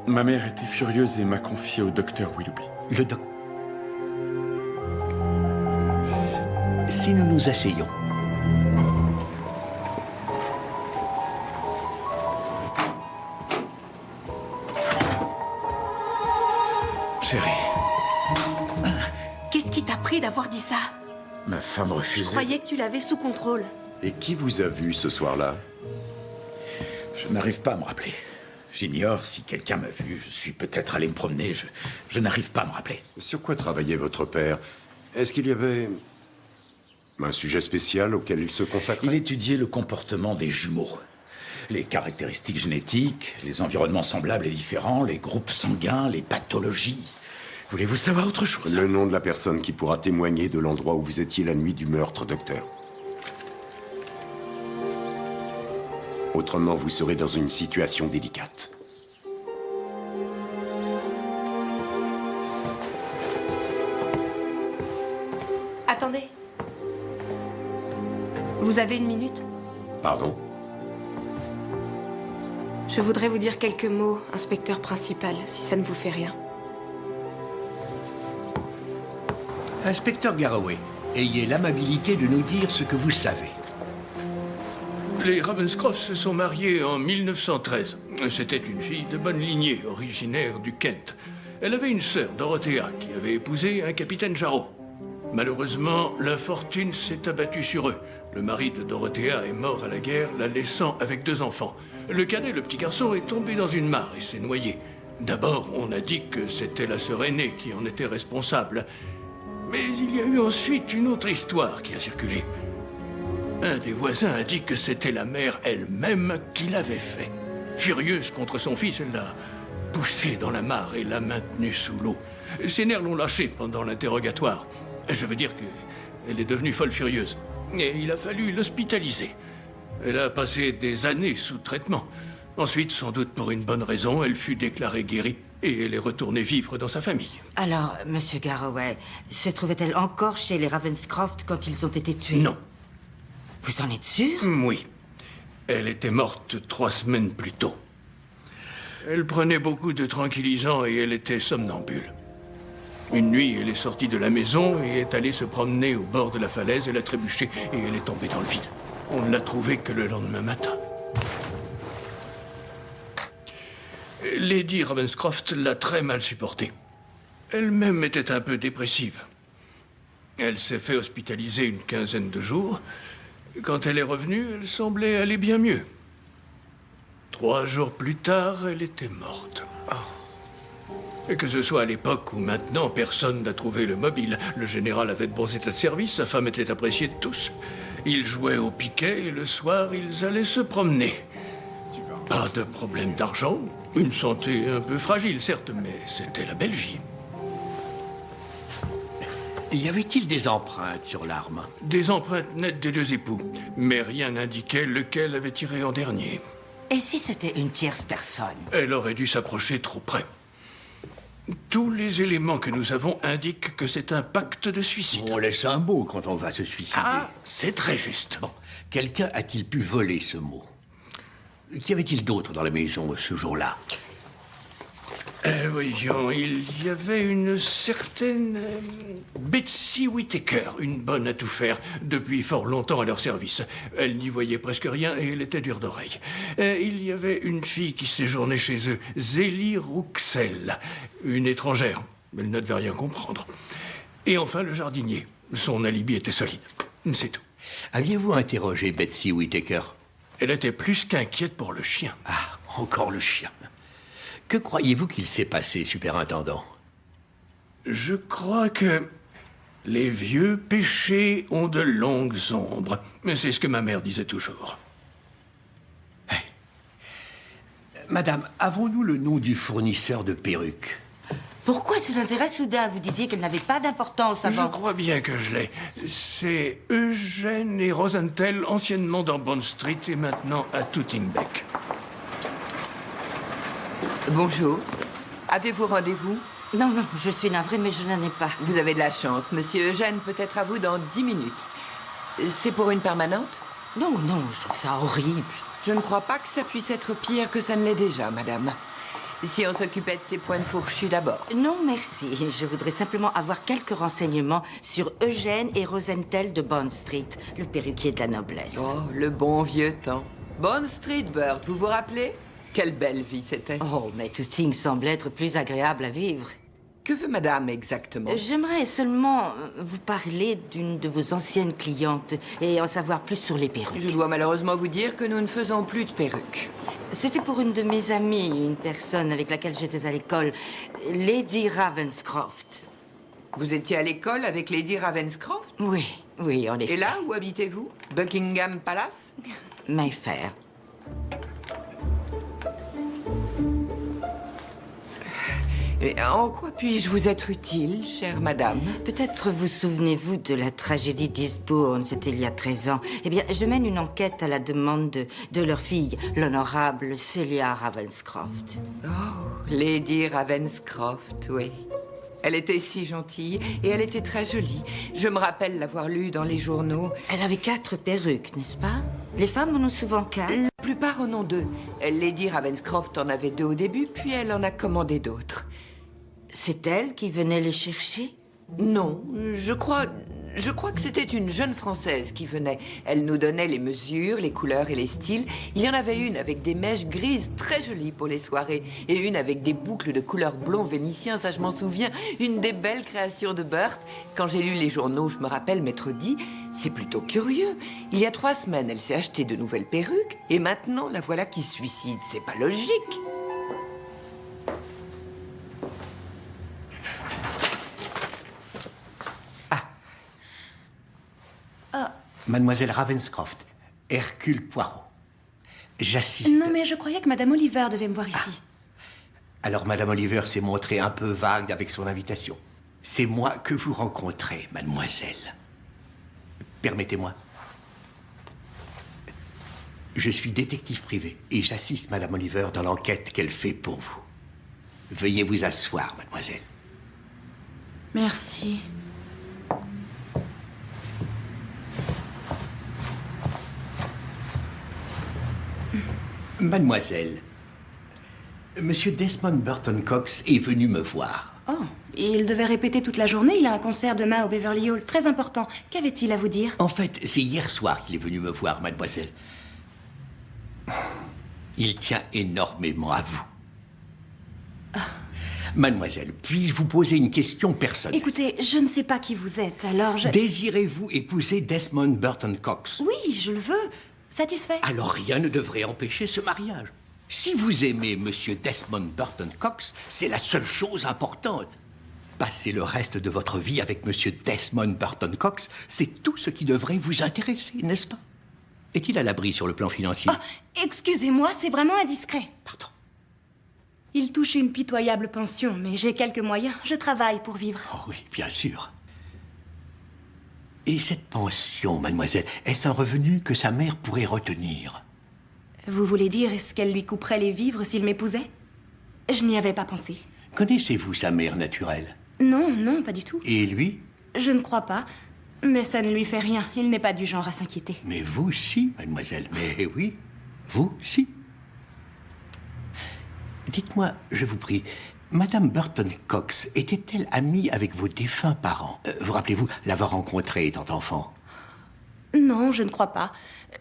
Ma mère était furieuse et m'a confié au docteur Willoughby.
Le docteur... Si nous nous asseyons.
Chérie.
Qu'est-ce qui t'a pris d'avoir dit ça?
Ma femme refusait.
Je croyais que tu l'avais sous contrôle.
Et qui vous a vu ce soir-là?
Je n'arrive pas à me rappeler. J'ignore si quelqu'un m'a vu. Je suis peut-être allé me promener. Je n'arrive pas à me rappeler.
Sur quoi travaillait votre père? Est-ce qu'il y avait un sujet spécial auquel il se consacrait?
Il étudiait le comportement des jumeaux. Les caractéristiques génétiques, les environnements semblables et différents, les groupes sanguins, les pathologies. Voulez-vous savoir autre chose?
Le nom de la personne qui pourra témoigner de l'endroit où vous étiez la nuit du meurtre, docteur. Autrement, vous serez dans une situation délicate.
Attendez. Vous avez une minute?
Pardon?
Je voudrais vous dire quelques mots, inspecteur principal, si ça ne vous fait rien.
Inspecteur Garroway, ayez l'amabilité de nous dire ce que vous savez.
Les Ravenscroft se sont mariés en 1913. C'était une fille de bonne lignée, originaire du Kent. Elle avait une sœur, Dorothea, qui avait épousé un capitaine Jarreau. Malheureusement, l'infortune s'est abattue sur eux. Le mari de Dorothea est mort à la guerre, la laissant avec 2 enfants. Le cadet, le petit garçon, est tombé dans une mare et s'est noyé. D'abord, on a dit que c'était la sœur aînée qui en était responsable. Mais il y a eu ensuite une autre histoire qui a circulé. Un des voisins a dit que c'était la mère elle-même qui l'avait fait. Furieuse contre son fils, elle l'a poussé dans la mare et l'a maintenu sous l'eau. Ses nerfs l'ont lâché pendant l'interrogatoire. Je veux dire qu'elle est devenue folle furieuse. Et il a fallu l'hospitaliser. Elle a passé des années sous traitement. Ensuite, sans doute pour une bonne raison, elle fut déclarée guérie. Et elle est retournée vivre dans sa famille.
Alors, Monsieur Garroway, se trouvait-elle encore chez les Ravenscroft quand ils ont été tués?
Non.
Vous en êtes sûr?
Oui. Elle était morte 3 semaines plus tôt. Elle prenait beaucoup de tranquillisants et elle était somnambule. Une nuit, elle est sortie de la maison et est allée se promener au bord de la falaise. Elle a trébuché et elle est tombée dans le vide. On ne l'a trouvée que le lendemain matin. Lady Ravenscroft l'a très mal supportée. Elle-même était un peu dépressive. Elle s'est fait hospitaliser une 15aine de jours. Quand elle est revenue, elle semblait aller bien mieux. 3 jours plus tard, elle était morte. Et que ce soit à l'époque ou maintenant, personne n'a trouvé le mobile. Le général avait de bons états de service, sa femme était appréciée de tous. Ils jouaient au piquet et le soir, ils allaient se promener. Pas de problème d'argent, une santé un peu fragile, certes, mais c'était la belle vie.
Y avait-il des empreintes sur l'arme?
Des empreintes nettes des 2 époux, mais rien n'indiquait lequel avait tiré en dernier.
Et si c'était une tierce personne?
Elle aurait dû s'approcher trop près. Tous les éléments que nous avons indiquent que c'est un pacte de suicide.
On laisse un mot quand on va se suicider.
Ah, c'est très juste.
Bon, quelqu'un a-t-il pu voler ce mot? Qu'y avait-il d'autre dans la maison ce jour-là?
Voyons, il y avait une certaine Betsy Whittaker, une bonne à tout faire, depuis fort longtemps à leur service. Elle n'y voyait presque rien et elle était dure d'oreille. Il y avait une fille qui séjournait chez eux, Zélie Rouxel, une étrangère. Elle ne devait rien comprendre. Et enfin, le jardinier. Son alibi était solide. C'est tout.
Aviez-vous interrogé Betsy Whittaker?
Elle était plus qu'inquiète pour le chien.
Ah, encore le chien. Que croyez-vous qu'il s'est passé, superintendant?
Je crois que les vieux péchés ont de longues ombres. Mais c'est ce que ma mère disait toujours.
Hey. Madame, avons-nous le nom du fournisseur de perruques?
Pourquoi cet intérêt soudain? Vous disiez qu'elle n'avait pas d'importance avant.
Je crois bien que je l'ai. C'est Eugène et Rosenthal, anciennement dans Bond Street et maintenant à Tootingbeck.
Bonjour. Avez-vous rendez-vous?
Non, non, je suis navrée, mais je n'en ai pas.
Vous avez de la chance. Monsieur Eugène peut être à vous dans 10 minutes. C'est pour une permanente?
Non, non, je trouve ça horrible.
Je ne crois pas que ça puisse être pire que ça ne l'est déjà, madame. Si on s'occupait de ces points fourchus d'abord.
Non, merci. Je voudrais simplement avoir quelques renseignements sur Eugène et Rosenthal de Bond Street, le perruquier de la noblesse.
Oh, le bon vieux temps. Bond Street, Burt, vous vous rappelez? Quelle belle vie c'était.
Oh, mais Tooting semble être plus agréable à vivre.
Que veut madame exactement?
J'aimerais seulement vous parler d'une de vos anciennes clientes et en savoir plus sur les perruques.
Je dois malheureusement vous dire que nous ne faisons plus de perruques.
C'était pour une de mes amies, une personne avec laquelle j'étais à l'école, Lady Ravenscroft.
Vous étiez à l'école avec Lady Ravenscroft?
Oui, oui, en effet.
Et là, où habitez-vous? Buckingham Palace?
Mayfair.
Et en quoi puis-je vous être utile, chère madame?
Peut-être vous souvenez-vous de la tragédie d'Eastbourne, c'était il y a 13 ans. Eh bien, je mène une enquête à la demande de leur fille, l'honorable Celia Ravenscroft.
Oh, Lady Ravenscroft, oui. Elle était si gentille et elle était très jolie. Je me rappelle l'avoir lue dans les journaux.
Elle avait 4 perruques, n'est-ce pas? Les femmes en ont souvent 4.
La plupart en ont 2. Lady Ravenscroft en avait 2 au début, puis elle en a commandé d'autres.
C'est elle qui venait les chercher?
Non, je crois Je crois que c'était une jeune Française qui venait. Elle nous donnait les mesures, les couleurs et les styles. Il y en avait une avec des mèches grises très jolies pour les soirées et une avec des boucles de couleur blond vénitien, ça je m'en souviens. Une des belles créations de Burt. Quand j'ai lu les journaux, je me rappelle m'être dit, c'est plutôt curieux. Il y a 3 semaines, elle s'est acheté de nouvelles perruques et maintenant la voilà qui se suicide. C'est pas logique.
Mademoiselle Ravenscroft, Hercule Poirot. J'assiste.
Non, mais je croyais que Madame Oliver devait me voir ici.
Alors, Madame Oliver s'est montrée un peu vague avec son invitation. C'est moi que vous rencontrez, mademoiselle. Permettez-moi. Je suis détective privé et j'assiste Madame Oliver dans l'enquête qu'elle fait pour vous. Veuillez vous asseoir, mademoiselle.
Merci.
Mademoiselle, Monsieur Desmond Burton Cox est venu me voir.
Oh, il devait répéter toute la journée. Il a un concert demain au Beverly Hall, très important. Qu'avait-il à vous dire?
En fait, c'est hier soir qu'il est venu me voir, mademoiselle. Il tient énormément à vous. Mademoiselle, puis-je vous poser une question personnelle?
Écoutez, je ne sais pas qui vous êtes, alors je...
Désirez-vous épouser Desmond Burton Cox?
Oui, je le veux. Satisfait?
Alors rien ne devrait empêcher ce mariage. Si vous aimez Monsieur Desmond Burton Cox, c'est la seule chose importante. Passer le reste de votre vie avec Monsieur Desmond Burton Cox, c'est tout ce qui devrait vous intéresser, n'est-ce pas? Est-il à l'abri sur le plan financier?
Oh, excusez-moi, c'est vraiment indiscret.
Pardon.
Il touche une pitoyable pension, mais j'ai quelques moyens. Je travaille pour vivre.
Oh oui, bien sûr. Et cette pension, mademoiselle, est-ce un revenu que sa mère pourrait retenir?
Vous voulez dire, est-ce qu'elle lui couperait les vivres s'il m'épousait? Je n'y avais pas pensé.
Connaissez-vous sa mère naturelle?
Non, non, pas du tout.
Et lui?
Je ne crois pas. Mais ça ne lui fait rien. Il n'est pas du genre à s'inquiéter.
Mais vous, si, mademoiselle. Mais oui, vous, si. Dites-moi, je vous prie, Madame Burton Cox était-elle amie avec vos défunts parents? Vous rappelez-vous l'avoir rencontrée étant enfant?
Non, je ne crois pas.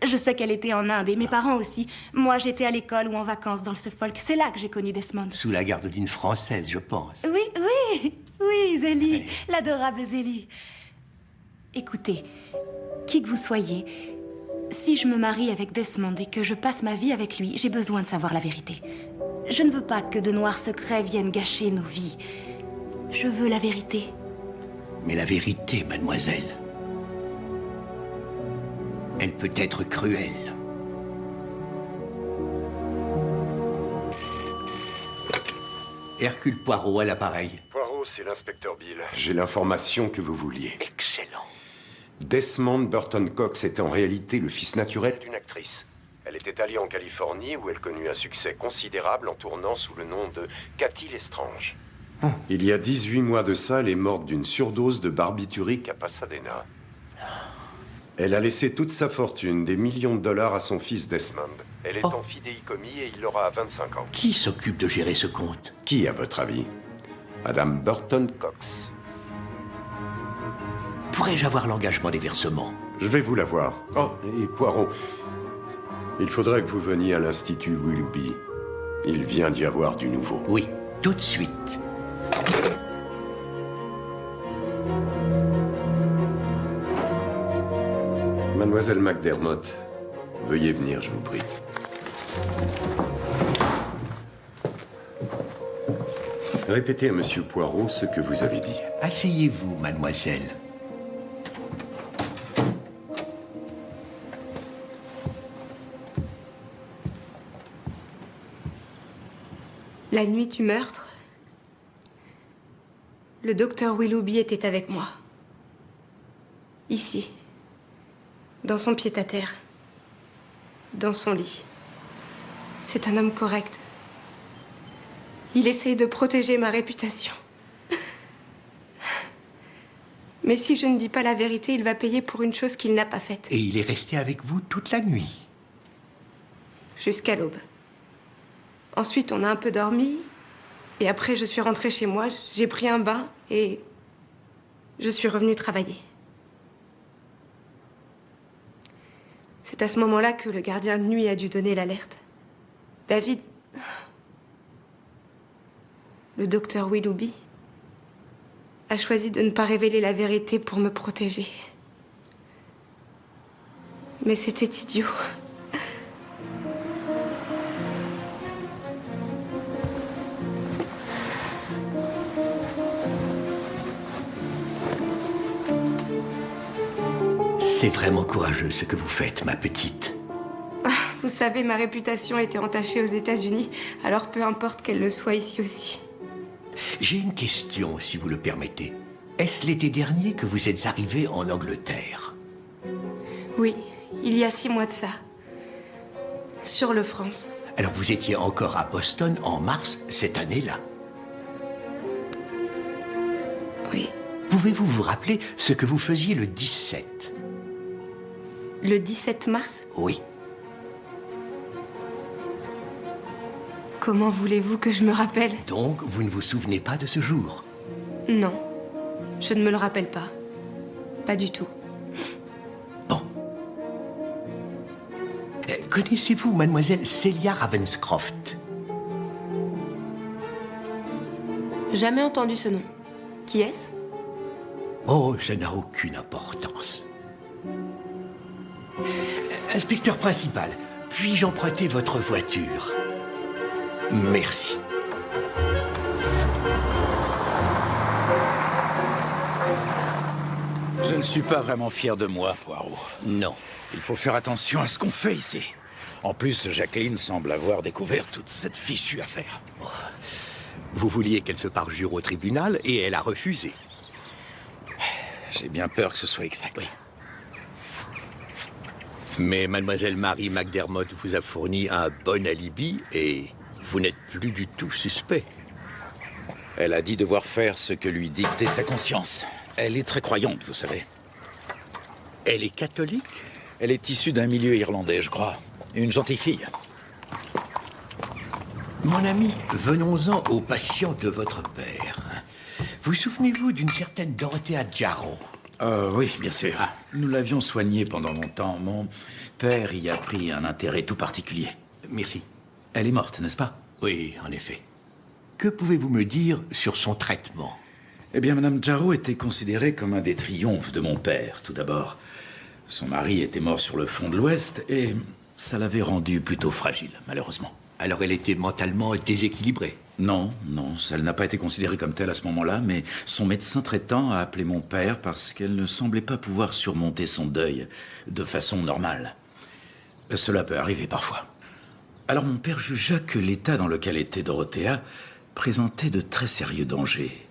Je sais qu'elle était en Inde et mes parents aussi. Moi, j'étais à l'école ou en vacances dans le Suffolk. C'est là que j'ai connu Desmond.
Sous la garde d'une Française, je pense.
Oui, oui, oui, Zélie, l'adorable Zélie. Écoutez, qui que vous soyez, si je me marie avec Desmond et que je passe ma vie avec lui, j'ai besoin de savoir la vérité. Je ne veux pas que de noirs secrets viennent gâcher nos vies. Je veux la vérité.
Mais la vérité, mademoiselle, elle peut être cruelle. Hercule Poirot à l'appareil.
Poirot, c'est l'inspecteur Bill. J'ai l'information que vous vouliez.
Excellent.
Desmond Burton Cox était en réalité le fils naturel d'une actrice. Elle était allée en Californie où elle connut un succès considérable en tournant sous le nom de Cathy Lestrange. Il y a 18 mois de ça, elle est morte d'une surdose de barbiturique à Pasadena. Elle a laissé toute sa fortune, des millions de dollars, à son fils Desmond. Elle est en fidéicommis et il aura 25 ans.
Qui s'occupe de gérer ce compte?
Qui, à votre avis? Madame Burton Cox.
Pourrais-je avoir l'engagement des versements?
Je vais vous l'avoir. Oh, et Poirot, il faudrait que vous veniez à l'Institut Willoughby. Il vient d'y avoir du nouveau.
Oui, tout de suite.
Mademoiselle McDermott, veuillez venir, je vous prie. Répétez à Monsieur Poirot ce que vous avez dit.
Asseyez-vous, mademoiselle.
La nuit du meurtre, le docteur Willoughby était avec moi. Ici. Dans son pied-à-terre. Dans son lit. C'est un homme correct. Il essaye de protéger ma réputation. Mais si je ne dis pas la vérité, il va payer pour une chose qu'il n'a pas faite.
Et il est resté avec vous toute la nuit?
Jusqu'à l'aube. Ensuite, on a un peu dormi. Et après, je suis rentrée chez moi, j'ai pris un bain et je suis revenue travailler. C'est à ce moment-là que le gardien de nuit a dû donner l'alerte. David... Le docteur Willoughby a choisi de ne pas révéler la vérité pour me protéger. Mais c'était idiot.
C'est vraiment courageux ce que vous faites, ma petite.
Vous savez, ma réputation a été entachée aux États-Unis, alors peu importe qu'elle le soit ici aussi.
J'ai une question, si vous le permettez. Est-ce l'été dernier que vous êtes arrivé en Angleterre?
Oui, il y a 6 mois de ça. Sur le France.
Alors vous étiez encore à Boston en mars cette année-là?
Oui.
Pouvez-vous vous rappeler ce que vous faisiez le 17?
Le 17 mars?
Oui.
Comment voulez-vous que je me rappelle?
Donc, vous ne vous souvenez pas de ce jour?
Non, je ne me le rappelle pas. Pas du tout.
Connaissez-vous mademoiselle Celia Ravenscroft?
Jamais entendu ce nom. Qui est-ce?
Oh, ça n'a aucune importance. Inspecteur principal, puis-je emprunter votre voiture? Merci.
Je ne suis pas vraiment fier de moi, Poirot.
Non.
Il faut faire attention à ce qu'on fait ici. En plus, Jacqueline semble avoir découvert toute cette fichue affaire.
Vous vouliez qu'elle se parjure au tribunal et elle a refusé.
J'ai bien peur que ce soit exact.
Oui. Mais mademoiselle Mary McDermott vous a fourni un bon alibi et vous n'êtes plus du tout suspect.
Elle a dit devoir faire ce que lui dictait sa conscience. Elle est très croyante, vous savez.
Elle est catholique?
Elle est issue d'un milieu irlandais, je crois. Une gentille fille.
Mon ami, venons-en aux patients de votre père. Vous souvenez-vous d'une certaine Dorothea Jarrow?
Oui, bien sûr. Nous l'avions soignée pendant longtemps. Mon père y a pris un intérêt tout particulier.
Merci.
Elle est morte, n'est-ce pas?
Oui, en effet. Que pouvez-vous me dire sur son traitement?
Eh bien, Madame Jarrow était considérée comme un des triomphes de mon père, tout d'abord. Son mari était mort sur le front de l'Ouest et ça l'avait rendue plutôt fragile, malheureusement.
Alors elle était mentalement déséquilibrée?
Non, elle n'a pas été considérée comme telle à ce moment-là, mais son médecin traitant a appelé mon père parce qu'elle ne semblait pas pouvoir surmonter son deuil de façon normale. Cela peut arriver parfois. Alors mon père jugea que l'état dans lequel était Dorothea présentait de très sérieux dangers.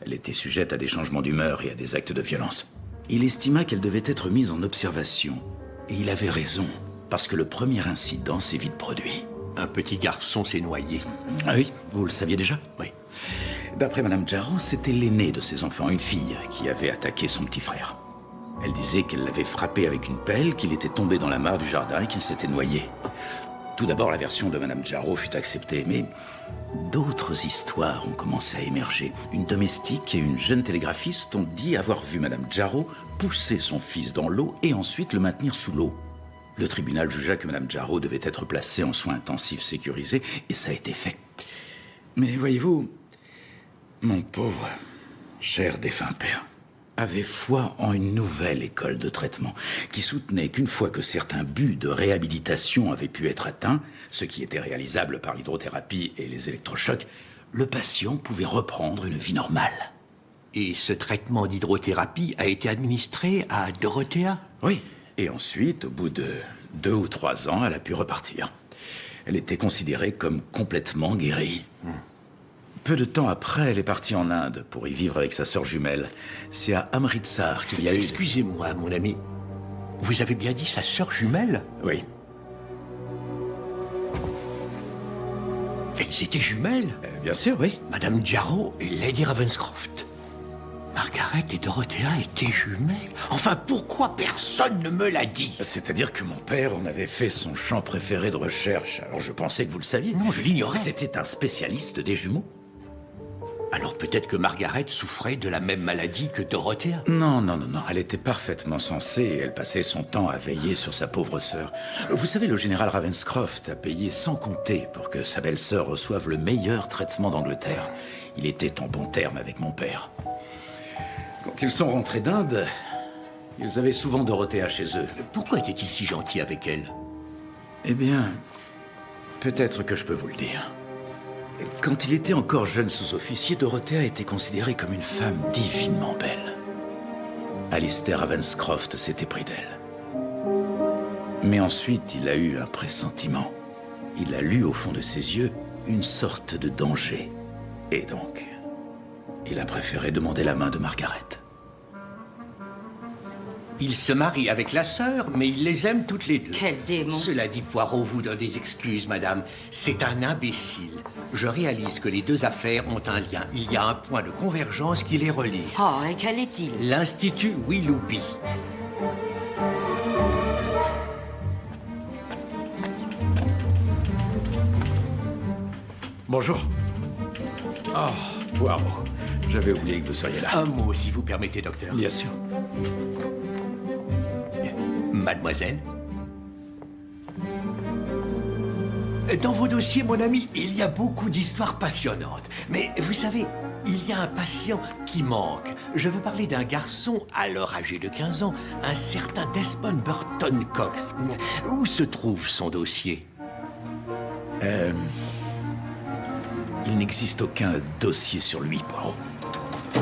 Elle était sujette à des changements d'humeur et à des actes de violence. Il estima qu'elle devait être mise en observation. Et il avait raison, parce que le premier incident s'est vite produit.
Un petit garçon s'est noyé.
Ah oui, vous le saviez déjà?
Oui.
D'après Madame Jarrow, c'était l'aîné de ses enfants, une fille, qui avait attaqué son petit frère. Elle disait qu'elle l'avait frappé avec une pelle, qu'il était tombé dans la mare du jardin et qu'il s'était noyé. Tout d'abord, la version de Madame Jarrow fut acceptée, mais d'autres histoires ont commencé à émerger. Une domestique et une jeune télégraphiste ont dit avoir vu Madame Jarrow pousser son fils dans l'eau et ensuite le maintenir sous l'eau. Le tribunal jugea que Madame Jarrow devait être placée en soins intensifs sécurisés, et ça a été fait. Mais voyez-vous, mon pauvre, cher défunt père avait foi en une nouvelle école de traitement qui soutenait qu'une fois que certains buts de réhabilitation avaient pu être atteints, ce qui était réalisable par l'hydrothérapie et les électrochocs, le patient pouvait reprendre une vie normale.
Et ce traitement d'hydrothérapie a été administré à Dorothea?
Oui. Et ensuite, au bout de 2 ou 3 ans, elle a pu repartir. Elle était considérée comme complètement guérie. Peu de temps après, elle est partie en Inde pour y vivre avec sa sœur jumelle. C'est à Amritsar qu'il y a eu...
Excusez-moi, mon ami. Vous avez bien dit sa sœur jumelle?
Oui.
Elles étaient jumelles?
Bien sûr, oui.
Madame Jarrow et Lady Ravenscroft. Margaret et Dorothea étaient jumelles. Enfin, pourquoi personne ne me l'a dit?
C'est-à-dire que mon père en avait fait son champ préféré de recherche. Alors je pensais que vous le saviez.
Non, je l'ignorais.
C'était un spécialiste des jumeaux.
Alors peut-être que Margaret souffrait de la même maladie que Dorothea.
Non, non, non, non. Elle était parfaitement sensée et elle passait son temps à veiller sur sa pauvre sœur. Vous savez, le général Ravenscroft a payé sans compter pour que sa belle-sœur reçoive le meilleur traitement d'Angleterre. Il était en bons termes avec mon père. Quand ils sont rentrés d'Inde, ils avaient souvent Dorothea chez eux.
Pourquoi était-il si gentil avec elle?
Eh bien, peut-être que je peux vous le dire. Quand il était encore jeune sous-officier, Dorothea était considérée comme une femme divinement belle. Alistair Ravenscroft s'était pris d'elle. Mais ensuite, il a eu un pressentiment. Il a lu au fond de ses yeux une sorte de danger. Et donc, il a préféré demander la main de Margaret.
Il se marie avec la sœur, mais il les aime toutes les deux.
Quel démon!
Cela dit, Poirot vous donne des excuses, madame. C'est un imbécile. Je réalise que les deux affaires ont un lien. Il y a un point de convergence qui les relie.
Oh, et quel est-il?
L'Institut Willoughby.
Bonjour. Oh, Poirot. J'avais oublié que vous seriez là.
Un mot, si vous permettez, docteur.
Bien sûr.
Mademoiselle? Dans vos dossiers, mon ami, il y a beaucoup d'histoires passionnantes. Mais vous savez, il y a un patient qui manque. Je veux parler d'un garçon, alors âgé de 15 ans, un certain Desmond Burton Cox. Où se trouve son dossier?
Il n'existe aucun dossier sur lui, Poirot.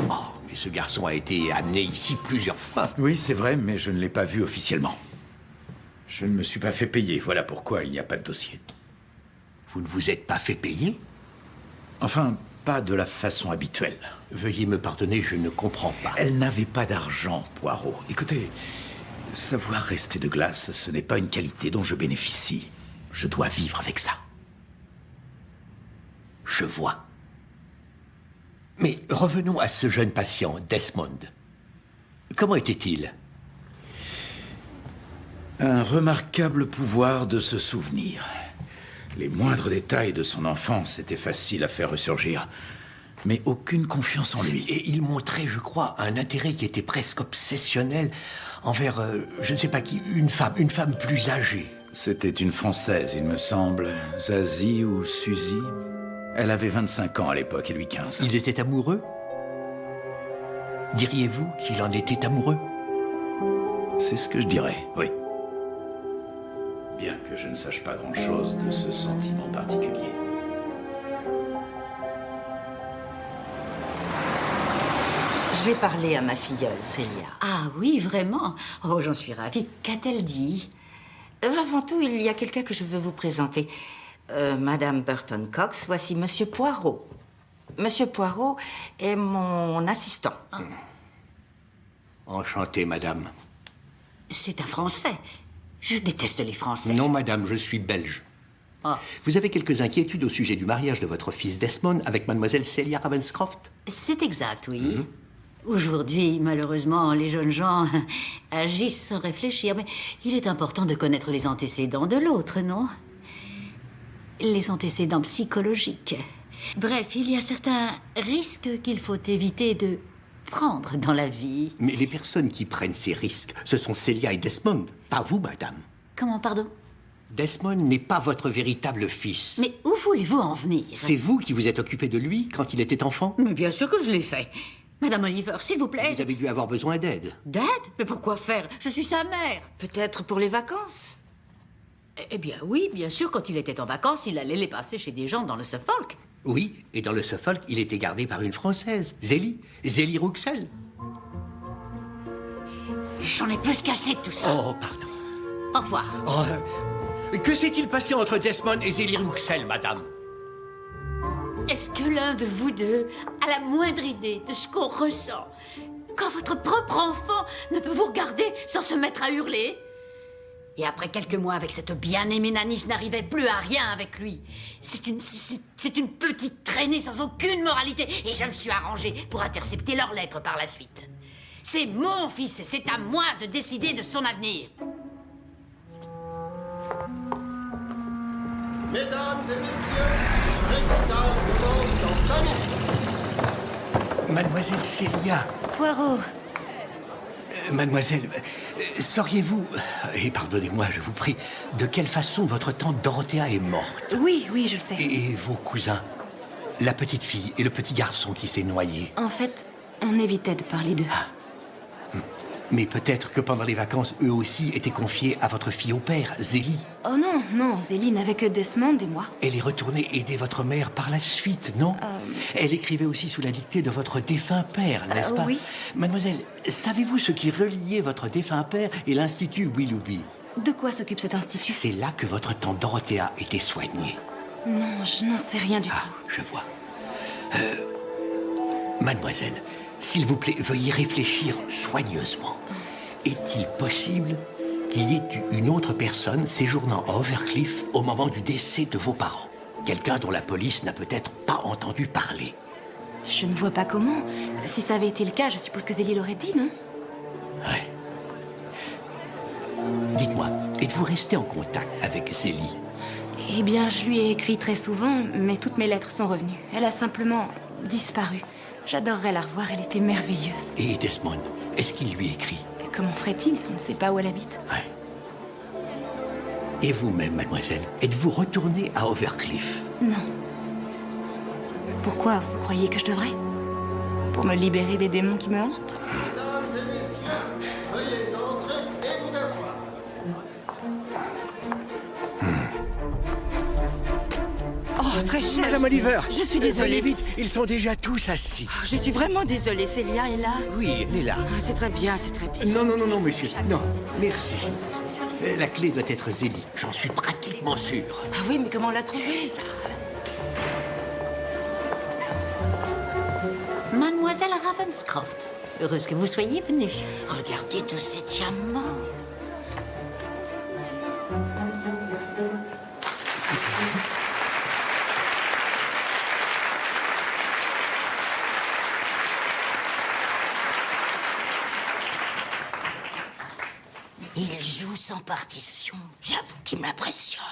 Oh, mais ce garçon a été amené ici plusieurs fois.
Oui, c'est vrai, mais je ne l'ai pas vu officiellement. Je ne me suis pas fait payer, voilà pourquoi il n'y a pas de dossier.
Vous ne vous êtes pas fait payer?
Enfin, pas de la façon habituelle.
Veuillez me pardonner, je ne comprends pas.
Elle n'avait pas d'argent, Poirot. Écoutez, savoir rester de glace, ce n'est pas une qualité dont je bénéficie. Je dois vivre avec ça.
Je vois. Mais revenons à ce jeune patient, Desmond. Comment était-il?
Un remarquable pouvoir de se souvenir. Les moindres détails de son enfance étaient faciles à faire ressurgir. Mais aucune confiance en lui.
Et il montrait, je crois, un intérêt qui était presque obsessionnel envers, je ne sais pas qui, une femme plus âgée.
C'était une Française, il me semble. Zazie ou Suzy. Elle avait 25 ans à l'époque et lui 15.
Ils étaient amoureux? Diriez-vous qu'il en était amoureux?
C'est ce que je dirais, oui. Bien que je ne sache pas grand-chose de ce sentiment particulier.
J'ai parlé à ma filleule, Célia.
Ah oui, vraiment? Oh, j'en suis ravie. Qu'a-t-elle dit?
Avant tout, il y a quelqu'un que je veux vous présenter. Madame Burton Cox, voici Monsieur Poirot. Monsieur Poirot est mon assistant.
Ah.
Enchanté, madame.
C'est un Français. Je déteste les Français.
Non, madame, je suis belge.
Ah.
Vous avez quelques inquiétudes au sujet du mariage de votre fils Desmond avec mademoiselle Celia Ravenscroft?
C'est exact, oui. Aujourd'hui, malheureusement, les jeunes gens agissent sans réfléchir, mais il est important de connaître les antécédents de l'autre, non? Les antécédents psychologiques. Bref, il y a certains risques qu'il faut éviter de prendre dans la vie.
Mais les personnes qui prennent ces risques, ce sont Celia et Desmond, pas vous, madame.
Comment, pardon?
Desmond n'est pas votre véritable fils.
Mais où voulez-vous en venir?
C'est vous qui vous êtes occupé de lui quand il était enfant?
Mais bien sûr que je l'ai fait. Madame Oliver, s'il vous plaît.
Vous avez dû avoir besoin d'aide.
D'aide? Mais pourquoi faire? Je suis sa mère.
Peut-être pour les vacances?
Eh bien oui, bien sûr, quand il était en vacances, il allait les passer chez des gens dans le Suffolk.
Oui, et dans le Suffolk, il était gardé par une Française, Zélie Rouxel.
J'en ai plus qu'assez de tout ça.
Oh, pardon.
Au revoir.
Oh, que s'est-il passé entre Desmond et Zélie Rouxel, madame?
Est-ce que l'un de vous deux a la moindre idée de ce qu'on ressent quand votre propre enfant ne peut vous regarder sans se mettre à hurler? Et après quelques mois avec cette bien-aimée Nanny, je n'arrivais plus à rien avec lui. C'est une petite traînée sans aucune moralité. Et je me suis arrangée pour intercepter leurs lettres par la suite. C'est mon fils et c'est à moi de décider de son avenir.
Mesdames et messieurs, le récital commence dans 5 minutes.
Mademoiselle Célia.
Poirot.
Mademoiselle, sauriez-vous, et pardonnez-moi, je vous prie, de quelle façon votre tante Dorothea est morte?
Oui, je le sais.
Et vos cousins? La petite fille et le petit garçon qui s'est noyé?
En fait, on évitait de parler d'eux.
Mais peut-être que pendant les vacances, eux aussi étaient confiés à votre fille au père, Zélie.
Oh non, Zélie n'avait que Desmond et moi.
Elle est retournée aider votre mère par la suite, non? Elle écrivait aussi sous la dictée de votre défunt père, n'est-ce pas?
Oui.
Mademoiselle, savez-vous ce qui reliait votre défunt père et l'Institut Willoughby?
De quoi s'occupe cet institut?
C'est là que votre tante Dorothea était soignée.
Non, je n'en sais rien du tout.
Je vois. Mademoiselle, s'il vous plaît, veuillez réfléchir soigneusement. Est-il possible qu'il y ait eu une autre personne séjournant à Overcliff au moment du décès de vos parents? Quelqu'un dont la police n'a peut-être pas entendu parler.
Je ne vois pas comment. Si ça avait été le cas, je suppose que Zélie l'aurait dit, non?
Ouais. Dites-moi, êtes-vous resté en contact avec Zélie?
Eh bien, je lui ai écrit très souvent, mais toutes mes lettres sont revenues. Elle a simplement disparu. J'adorerais la revoir, elle était merveilleuse.
Et Desmond, est-ce qu'il lui écrit?
Comment ferait-il? On ne sait pas où elle habite.
Ouais. Et vous-même, mademoiselle, êtes-vous retournée à Overcliff?
Non. Pourquoi vous croyez que je devrais? Pour me libérer des démons qui me hantent?
Mesdames et messieurs, veuillez entrer et vous asseoir.
Oh, très cher.
Madame Oliver,
Je suis désolée.
Venez vite, ils sont déjà tous assis.
Je suis vraiment désolée. Célia est là?
Oui, elle est là.
C'est très bien, c'est très bien.
Non, monsieur. Non, merci. La clé doit être Zélie, j'en suis pratiquement sûr.
Ah oui, mais comment l'a trouvée?
Mademoiselle Ravenscroft, heureuse que vous soyez venue.
Regardez tous ces diamants. Il joue sans partition. J'avoue qu'il m'impressionne.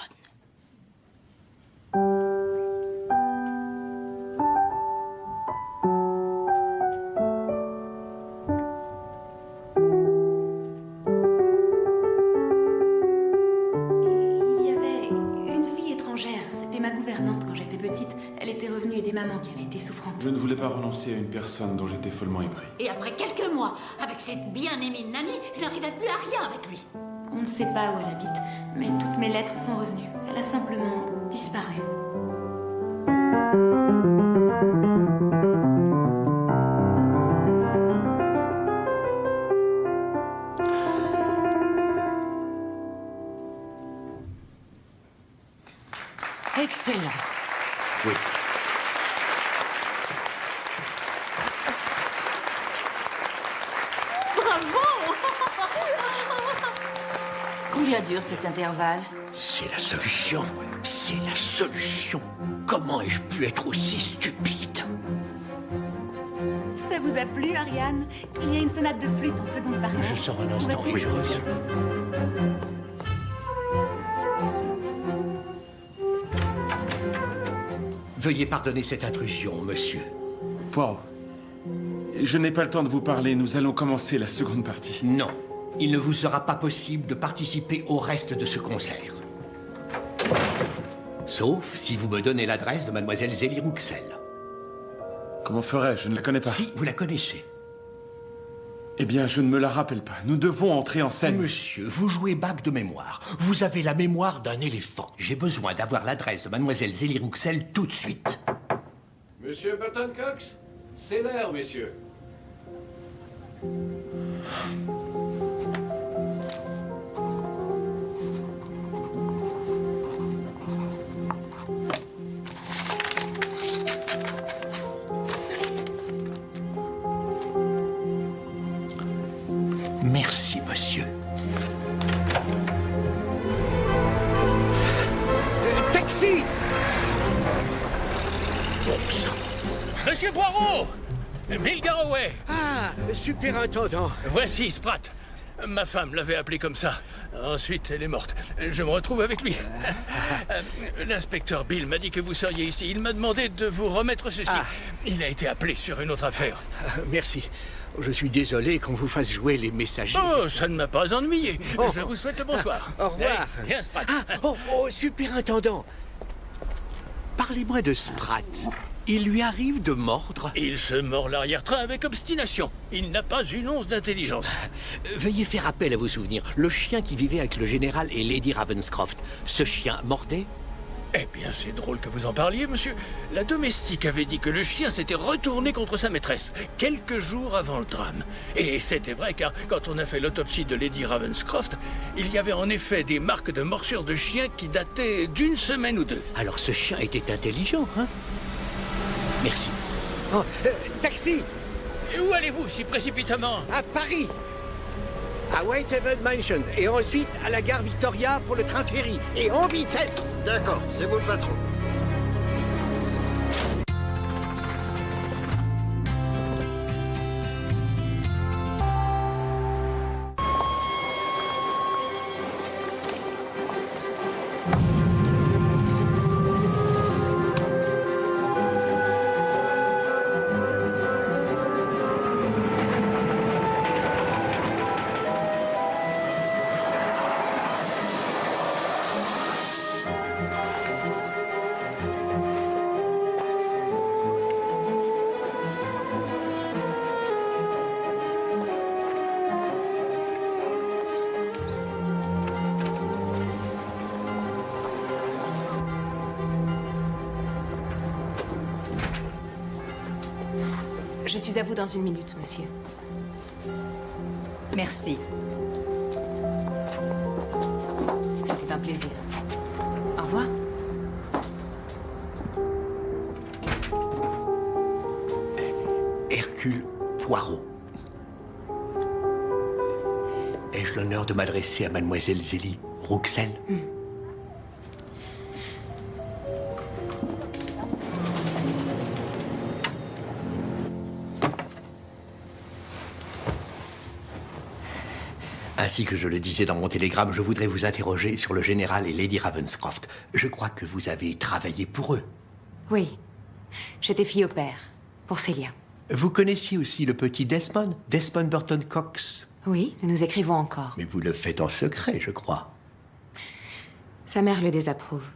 Il y avait une fille étrangère. C'était ma gouvernante quand j'étais petite. Elle était revenue aider maman qui avait été souffrante.
Je ne voulais pas renoncer à une personne dont j'étais follement épris.
Et après quelques mois, avec cette bien-aimée Nanny, je n'arrivais plus à rien avec lui.
On ne sait pas où elle habite, mais toutes mes lettres sont revenues. Elle a simplement disparu.
Excellent.
Oui.
Combien dure cet intervalle?
C'est la solution. C'est la solution. Comment ai-je pu être aussi stupide?
Ça vous a plu, Ariane? Il y a une sonate de flûte en seconde partie.
Je sors un instant
Où vas-tu?
et je reviens. Veuillez pardonner cette intrusion, monsieur.
Poirot, je n'ai pas le temps de vous parler. Nous allons commencer la seconde partie.
Non. Il ne vous sera pas possible de participer au reste de ce concert. Sauf si vous me donnez l'adresse de mademoiselle Zélie Rouxel.
Comment ferais-je? Je ne la connais pas.
Si, vous la connaissez.
Eh bien, je ne me la rappelle pas. Nous devons entrer en scène.
Monsieur, vous jouez bague de mémoire. Vous avez la mémoire d'un éléphant. J'ai besoin d'avoir l'adresse de mademoiselle Zélie Rouxel tout de suite.
Monsieur Burton Cox, c'est l'heure, messieurs.
Merci, monsieur. Taxi! Bon sang.
Monsieur Poirot! Bill Garroway!
Ah, superintendant.
Voici Sprat. Ma femme l'avait appelé comme ça. Ensuite, elle est morte. Je me retrouve avec lui. L'inspecteur Bill m'a dit que vous seriez ici. Il m'a demandé de vous remettre ceci. Il a été appelé sur une autre affaire.
Merci. Je suis désolé qu'on vous fasse jouer les messagers.
Oh, ça ne m'a pas ennuyé. Je vous souhaite le bonsoir.
Au revoir.
Hey, viens, Sprat.
Superintendant. Parlez-moi de Sprat. Il lui arrive de mordre?
Il se mord l'arrière-train avec obstination. Il n'a pas une once d'intelligence.
Veuillez faire appel à vos souvenirs. Le chien qui vivait avec le général et Lady Ravenscroft, ce chien mordait?
Eh bien, c'est drôle que vous en parliez, monsieur. La domestique avait dit que le chien s'était retourné contre sa maîtresse, quelques jours avant le drame. Et c'était vrai, car quand on a fait l'autopsie de Lady Ravenscroft, il y avait en effet des marques de morsure de chien qui dataient d'une semaine ou deux.
Alors ce chien était intelligent, hein? Merci. Oh, taxi!
Et où allez-vous si précipitamment?
À Paris! À Whitehaven Mansion, et ensuite à la gare Victoria pour le train ferry. Et en vitesse!
D'accord, c'est vous le patron.
Je suis à vous dans une minute, monsieur. Merci. C'était un plaisir. Au revoir.
Hercule Poirot. Ai-je l'honneur de m'adresser à mademoiselle Zélie Rouxel? Ainsi que je le disais dans mon télégramme, je voudrais vous interroger sur le général et Lady Ravenscroft. Je crois que vous avez travaillé pour eux.
Oui. J'étais fille au père, pour Célia.
Vous connaissiez aussi le petit Desmond? Desmond Burton Cox?
Oui, nous nous écrivons encore.
Mais vous le faites en secret, je crois.
Sa mère le désapprouve.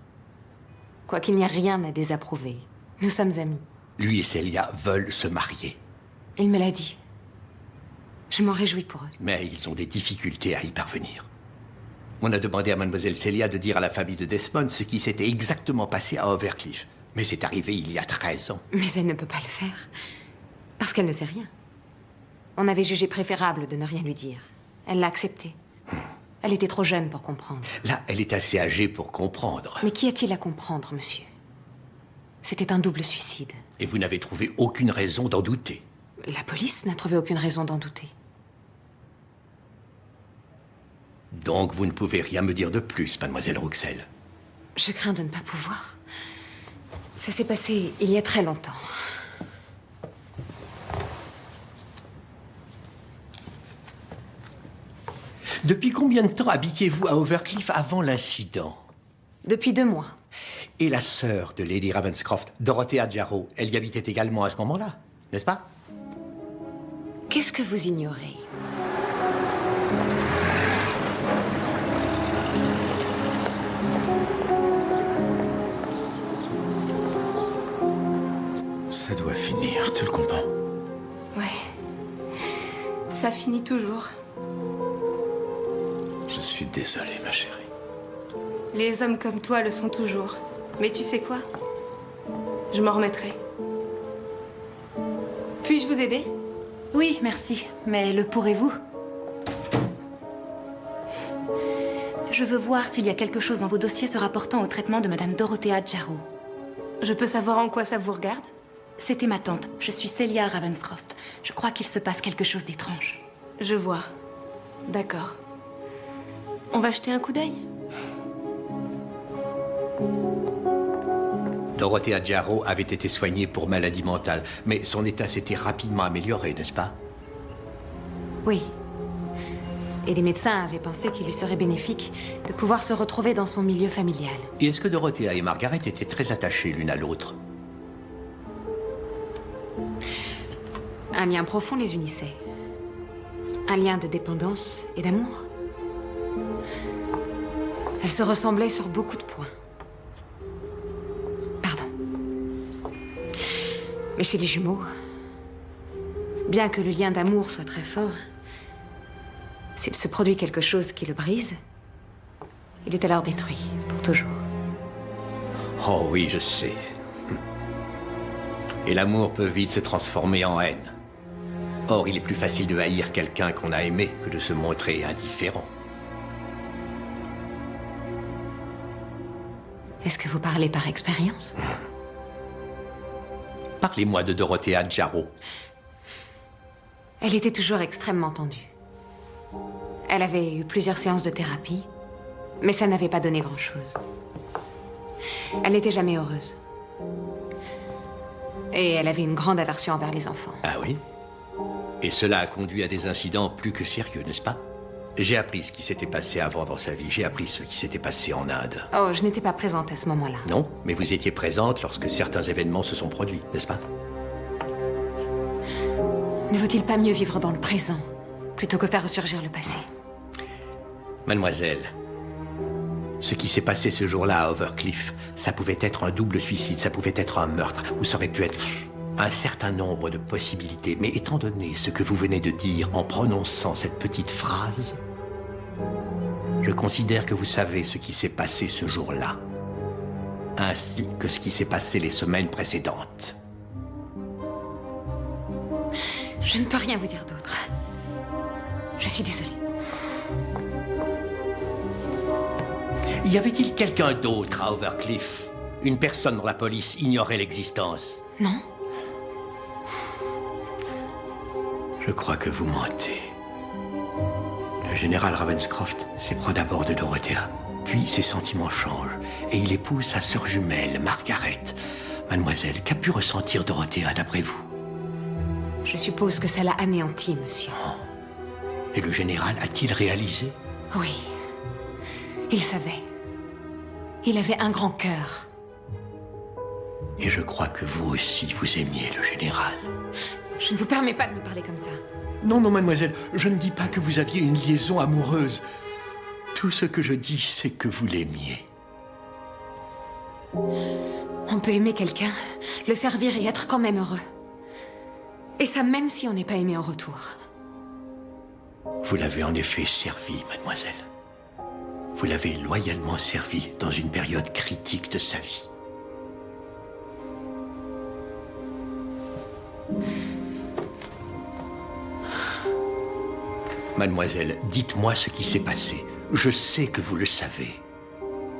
Quoiqu'il n'y a rien à désapprouver. Nous sommes amis.
Lui et Célia veulent se marier.
Il me l'a dit. Je m'en réjouis pour eux.
Mais ils ont des difficultés à y parvenir. On a demandé à mademoiselle Célia de dire à la famille de Desmond ce qui s'était exactement passé à Overcliff. Mais c'est arrivé il y a 13 ans.
Mais elle ne peut pas le faire. Parce qu'elle ne sait rien. On avait jugé préférable de ne rien lui dire. Elle l'a accepté. Elle était trop jeune pour comprendre.
Là, elle est assez âgée pour comprendre.
Mais qu'y a-t-il à comprendre, monsieur? C'était un double suicide.
Et vous n'avez trouvé aucune raison d'en douter.
La police n'a trouvé aucune raison d'en douter.
Donc vous ne pouvez rien me dire de plus, mademoiselle Rouxel.
Je crains de ne pas pouvoir. Ça s'est passé il y a très longtemps.
Depuis combien de temps habitiez-vous à Overcliff avant l'incident?
Depuis 2 mois.
Et la sœur de Lady Ravenscroft, Dorothea Jarrow, elle y habitait également à ce moment-là, n'est-ce pas?
Qu'est-ce que vous ignorez?
Ça doit finir, tu le comprends?
Ouais. Ça finit toujours.
Je suis désolé, ma chérie.
Les hommes comme toi le sont toujours. Mais tu sais quoi? Je m'en remettrai. Puis-je vous aider?
Oui, merci. Mais le pourrez-vous? Je veux voir s'il y a quelque chose dans vos dossiers se rapportant au traitement de Madame Dorothea Jarrow.
Je peux savoir en quoi ça vous regarde?
C'était ma tante. Je suis Célia Ravenscroft. Je crois qu'il se passe quelque chose d'étrange.
Je vois. D'accord. On va jeter un coup d'œil?
Dorothea Jarrow avait été soignée pour maladie mentale, mais son état s'était rapidement amélioré, n'est-ce pas?
Oui. Et les médecins avaient pensé qu'il lui serait bénéfique de pouvoir se retrouver dans son milieu familial.
Et est-ce que Dorothea et Margaret étaient très attachées l'une à l'autre?
Un lien profond les unissait. Un lien de dépendance et d'amour. Elles se ressemblaient sur beaucoup de points. Pardon. Mais chez les jumeaux, bien que le lien d'amour soit très fort, s'il se produit quelque chose qui le brise, il est alors détruit, pour toujours.
Oh oui, je sais. Et l'amour peut vite se transformer en haine. Or, il est plus facile de haïr quelqu'un qu'on a aimé que de se montrer indifférent.
Est-ce que vous parlez par expérience?
Parlez-moi de Dorothea Jarrow.
Elle était toujours extrêmement tendue. Elle avait eu plusieurs séances de thérapie, mais ça n'avait pas donné grand-chose. Elle n'était jamais heureuse. Et elle avait une grande aversion envers les enfants.
Ah oui? Et cela a conduit à des incidents plus que sérieux, n'est-ce pas? J'ai appris ce qui s'était passé avant dans sa vie. J'ai appris ce qui s'était passé en Inde.
Oh, je n'étais pas présente à ce moment-là.
Non, mais vous étiez présente lorsque certains événements se sont produits, n'est-ce pas?
Ne vaut-il pas mieux vivre dans le présent, plutôt que faire ressurgir le passé?
Mademoiselle, ce qui s'est passé ce jour-là à Overcliff, ça pouvait être un double suicide, ça pouvait être un meurtre, ou ça aurait pu être un certain nombre de possibilités. Mais étant donné ce que vous venez de dire en prononçant cette petite phrase, je considère que vous savez ce qui s'est passé ce jour-là, ainsi que ce qui s'est passé les semaines précédentes.
Je ne peux rien vous dire d'autre. Je suis désolée.
Y avait-il quelqu'un d'autre à Overcliff? Une personne dont la police ignorait l'existence?
Non.
Je crois que vous mentez. Le général Ravenscroft s'éprend d'abord de Dorothea, puis ses sentiments changent, et il épouse sa sœur jumelle, Margaret. Mademoiselle, qu'a pu ressentir Dorothea d'après vous?
Je suppose que ça l'a anéanti, monsieur.
Et le général a-t-il réalisé?
Oui. Il savait. Il avait un grand cœur.
Et je crois que vous aussi, vous aimiez le général.
Je ne vous permets pas de me parler comme ça.
Non, non, mademoiselle, je ne dis pas que vous aviez une liaison amoureuse. Tout ce que je dis, c'est que vous l'aimiez.
On peut aimer quelqu'un, le servir et être quand même heureux. Et ça même si on n'est pas aimé en retour.
Vous l'avez en effet servi, mademoiselle. Vous l'avez loyalement servi dans une période critique de sa vie. Mademoiselle, dites-moi ce qui s'est passé. Je sais que vous le savez.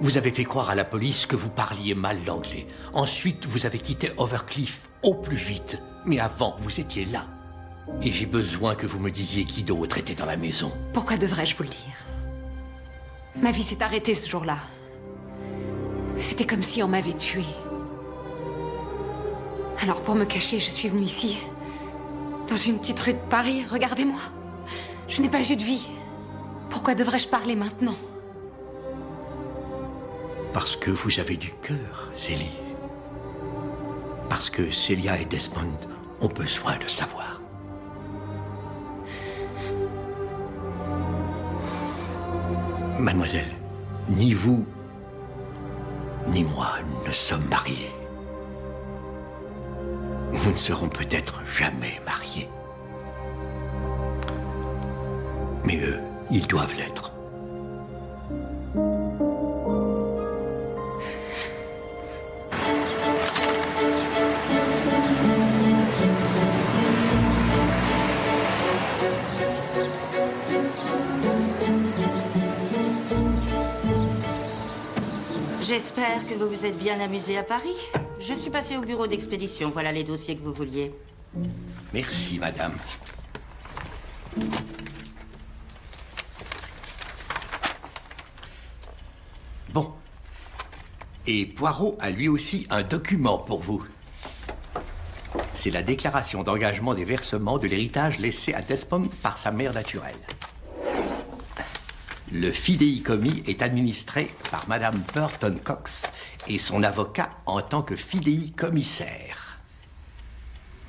Vous avez fait croire à la police que vous parliez mal l'anglais. Ensuite, vous avez quitté Overcliff au plus vite. Mais avant, vous étiez là. Et j'ai besoin que vous me disiez qui d'autre était dans la maison.
Pourquoi devrais-je vous le dire? Ma vie s'est arrêtée ce jour-là. C'était comme si on m'avait tuée. Alors pour me cacher, je suis venue ici. Dans une petite rue de Paris, regardez-moi. Je n'ai pas eu de vie. Pourquoi devrais-je parler maintenant?
Parce que vous avez du cœur, Célie. Parce que Célia et Desmond ont besoin de savoir. Mademoiselle, ni vous, ni moi ne sommes mariés. Nous ne serons peut-être jamais mariés. Mais eux, ils doivent l'être.
J'espère que vous vous êtes bien amusé à Paris. Je suis passée au bureau d'expédition. Voilà les dossiers que vous vouliez.
Merci, madame. Bon. Et Poirot a lui aussi un document pour vous. C'est la déclaration d'engagement des versements de l'héritage laissé à Desmond par sa mère naturelle. Le fidéicommis est administré par Madame Burton Cox et son avocat en tant que fidéicommissaire.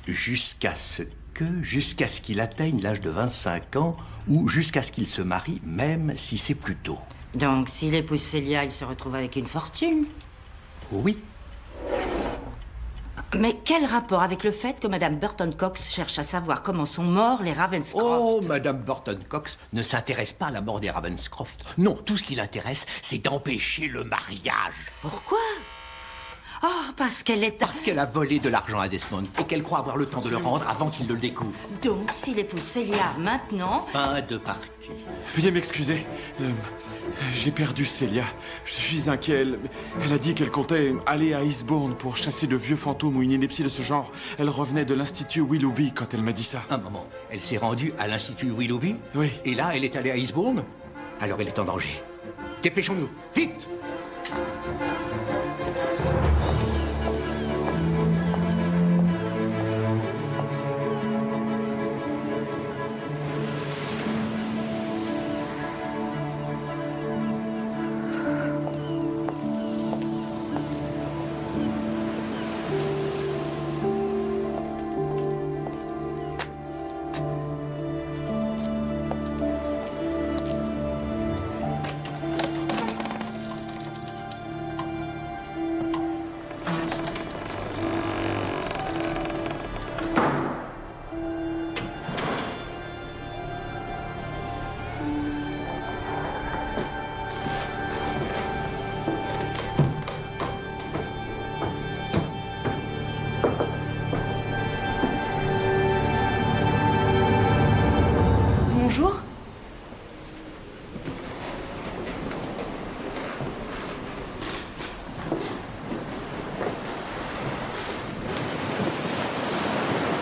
Jusqu'à ce qu'il atteigne l'âge de 25 ans ou jusqu'à ce qu'il se marie, même si c'est plus tôt.
Donc, s'il épouse Célia, il se retrouve avec une fortune?
Oui.
Mais quel rapport avec le fait que Madame Burton Cox cherche à savoir comment sont morts les Ravenscroft?
Oh, Madame Burton Cox ne s'intéresse pas à la mort des Ravenscroft. Non, tout ce qui l'intéresse, c'est d'empêcher le mariage.
Pourquoi? Oh, parce qu'elle
a volé de l'argent à Desmond et qu'elle croit avoir le temps de le rendre avant qu'il ne le découvre.
Donc, s'il épouse Célia maintenant...
Fin de partie.
Veuillez m'excuser. J'ai perdu Célia. Je suis inquiet. Elle a dit qu'elle comptait aller à Eastbourne pour chasser de vieux fantômes ou une ineptie de ce genre. Elle revenait de l'Institut Willoughby quand elle m'a dit ça.
Un moment. Elle s'est rendue à l'Institut Willoughby?
Oui.
Et là, elle est allée à Eastbourne? Alors elle est en danger. Dépêchons-nous. Vite!
Bonjour.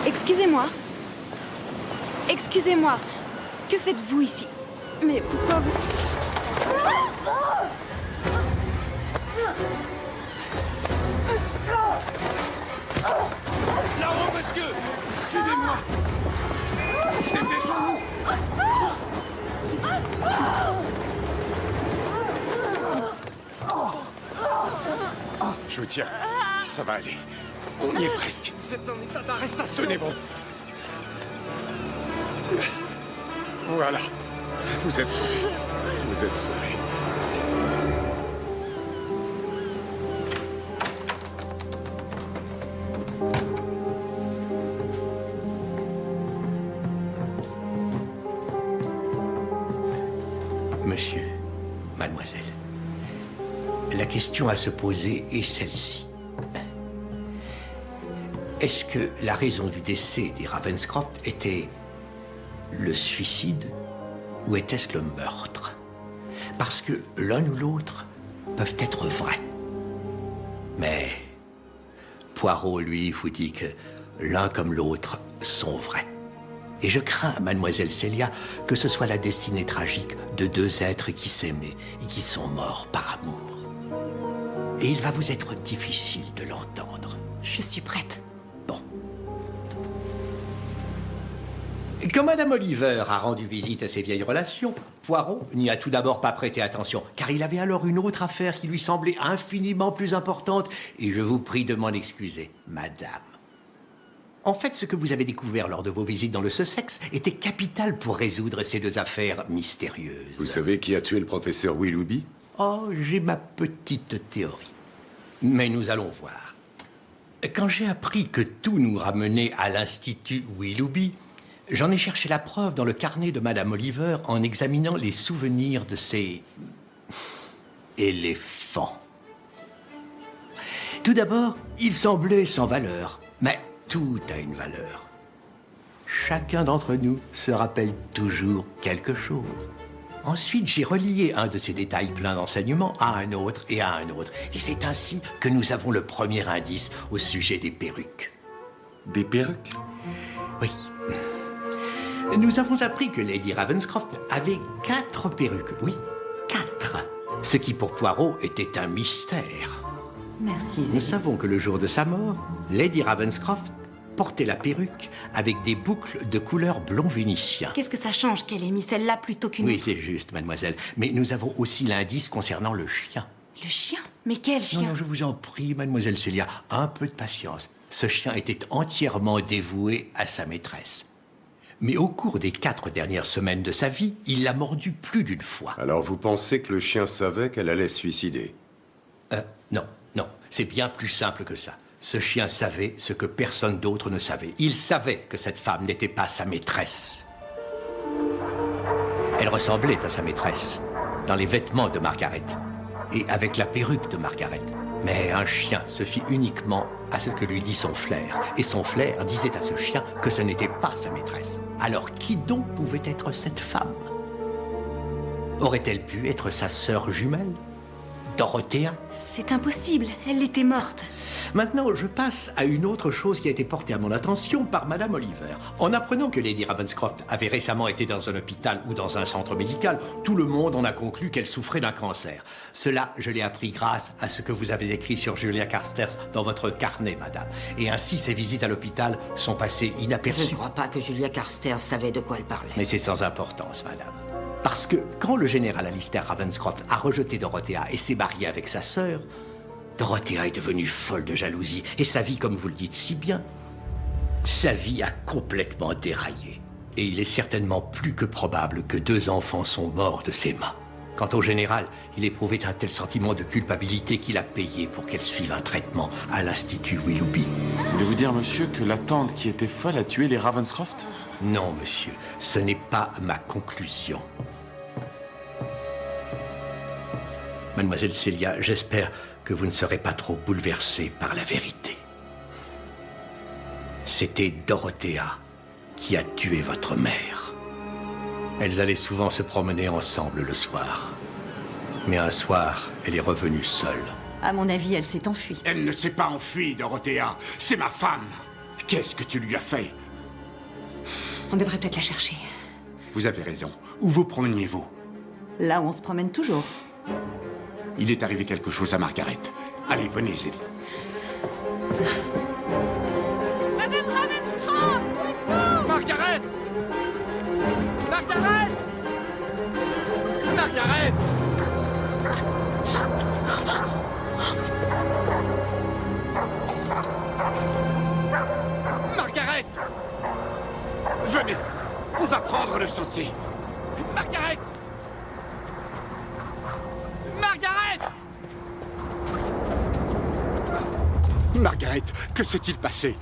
Excusez-moi. Excusez-moi. Que faites-vous ici? Mais pourquoi vous...
Là-haut, monsieur! Suivez-moi! Dépêchons-nous!
Je vous tiens. Ça va aller. On y est presque.
Vous êtes en état d'arrestation!
Tenez bon. Voilà. Vous êtes sauvés. Vous êtes sauvés.
Monsieur, mademoiselle, la question à se poser est celle-ci. Est-ce que la raison du décès des Ravenscroft était le suicide ou était-ce le meurtre? Parce que l'un ou l'autre peuvent être vrais. Mais Poirot, lui, vous dit que l'un comme l'autre sont vrais. Et je crains, mademoiselle Célia, que ce soit la destinée tragique de deux êtres qui s'aimaient et qui sont morts par amour. Et il va vous être difficile de l'entendre.
Je suis prête.
Bon. Quand Madame Oliver a rendu visite à ses vieilles relations, Poirot n'y a tout d'abord pas prêté attention, car il avait alors une autre affaire qui lui semblait infiniment plus importante, et je vous prie de m'en excuser, madame. En fait, ce que vous avez découvert lors de vos visites dans le Sussex était capital pour résoudre ces deux affaires mystérieuses.
Vous savez qui a tué le professeur Willoughby?
Oh, j'ai ma petite théorie. Mais nous allons voir. Quand j'ai appris que tout nous ramenait à l'Institut Willoughby, j'en ai cherché la preuve dans le carnet de Madame Oliver en examinant les souvenirs de ces... éléphants. Tout d'abord, ils semblaient sans valeur, mais tout a une valeur. Chacun d'entre nous se rappelle toujours quelque chose. Ensuite, j'ai relié un de ces détails pleins d'enseignements à un autre et à un autre. Et c'est ainsi que nous avons le premier indice au sujet des perruques.
Des perruques?
Oui. Nous avons appris que Lady Ravenscroft avait 4 perruques. Oui, 4. Ce qui pour Poirot était un mystère.
Merci,
Nous savons que le jour de sa mort, Lady Ravenscroft portait la perruque avec des boucles de couleur blond vénitien.
Qu'est-ce que ça change qu'elle ait mis celle-là plutôt qu'une
Oui,
autre?
c'est juste, mademoiselle. Mais nous avons aussi l'indice concernant le chien.
Le chien? Mais quel chien?
Non, je vous en prie, mademoiselle Célia, un peu de patience. Ce chien était entièrement dévoué à sa maîtresse. Mais au cours des 4 dernières semaines de sa vie, il l'a mordu plus d'une fois.
Alors vous pensez que le chien savait qu'elle allait se suicider?
Non, non, c'est bien plus simple que ça. Ce chien savait ce que personne d'autre ne savait. Il savait que cette femme n'était pas sa maîtresse. Elle ressemblait à sa maîtresse, dans les vêtements de Margaret, et avec la perruque de Margaret. Mais un chien se fie uniquement à ce que lui dit son flair. Et son flair disait à ce chien que ce n'était pas sa maîtresse. Alors qui donc pouvait être cette femme? Aurait-elle pu être sa sœur jumelle, Dorothea?
C'est impossible, elle était morte.
Maintenant, je passe à une autre chose qui a été portée à mon attention par Madame Oliver. En apprenant que Lady Ravenscroft avait récemment été dans un hôpital ou dans un centre médical, tout le monde en a conclu qu'elle souffrait d'un cancer. Cela, je l'ai appris grâce à ce que vous avez écrit sur Julia Carstairs dans votre carnet, Madame. Et ainsi, ces visites à l'hôpital sont passées inaperçues.
Je ne crois pas que Julia Carstairs savait de quoi elle parlait.
Mais c'est sans importance, Madame. Parce que quand le général Alistair Ravenscroft a rejeté Dorothea et s'est marié avec sa sœur, Dorothea est devenue folle de jalousie. Et sa vie, comme vous le dites si bien, sa vie a complètement déraillé. Et il est certainement plus que probable que 2 enfants sont morts de ses mains. Quant au général, il éprouvait un tel sentiment de culpabilité qu'il a payé pour qu'elle suive un traitement à l'Institut Willoughby.
Voulez-vous dire, monsieur, que la tante qui était folle a tué les Ravenscroft?
Non, monsieur, ce n'est pas ma conclusion. Mademoiselle Célia, j'espère que vous ne serez pas trop bouleversée par la vérité. C'était Dorothea qui a tué votre mère. Elles allaient souvent se promener ensemble le soir. Mais un soir, elle est revenue seule.
À mon avis, elle s'est enfuie.
Elle ne s'est pas enfuie, Dorothea. C'est ma femme. Qu'est-ce que tu lui as fait?
On devrait peut-être la chercher.
Vous avez raison. Où vous promeniez-vous?
Là où on se promène toujours.
Il est arrivé quelque chose à Margaret. Allez, venez, Zélie.
Madame Ravenscroft!
Margaret! Margaret! Margaret! Margaret! Venez, on va prendre le sentier. Margaret! Margaret! Margaret, que s'est-il passé?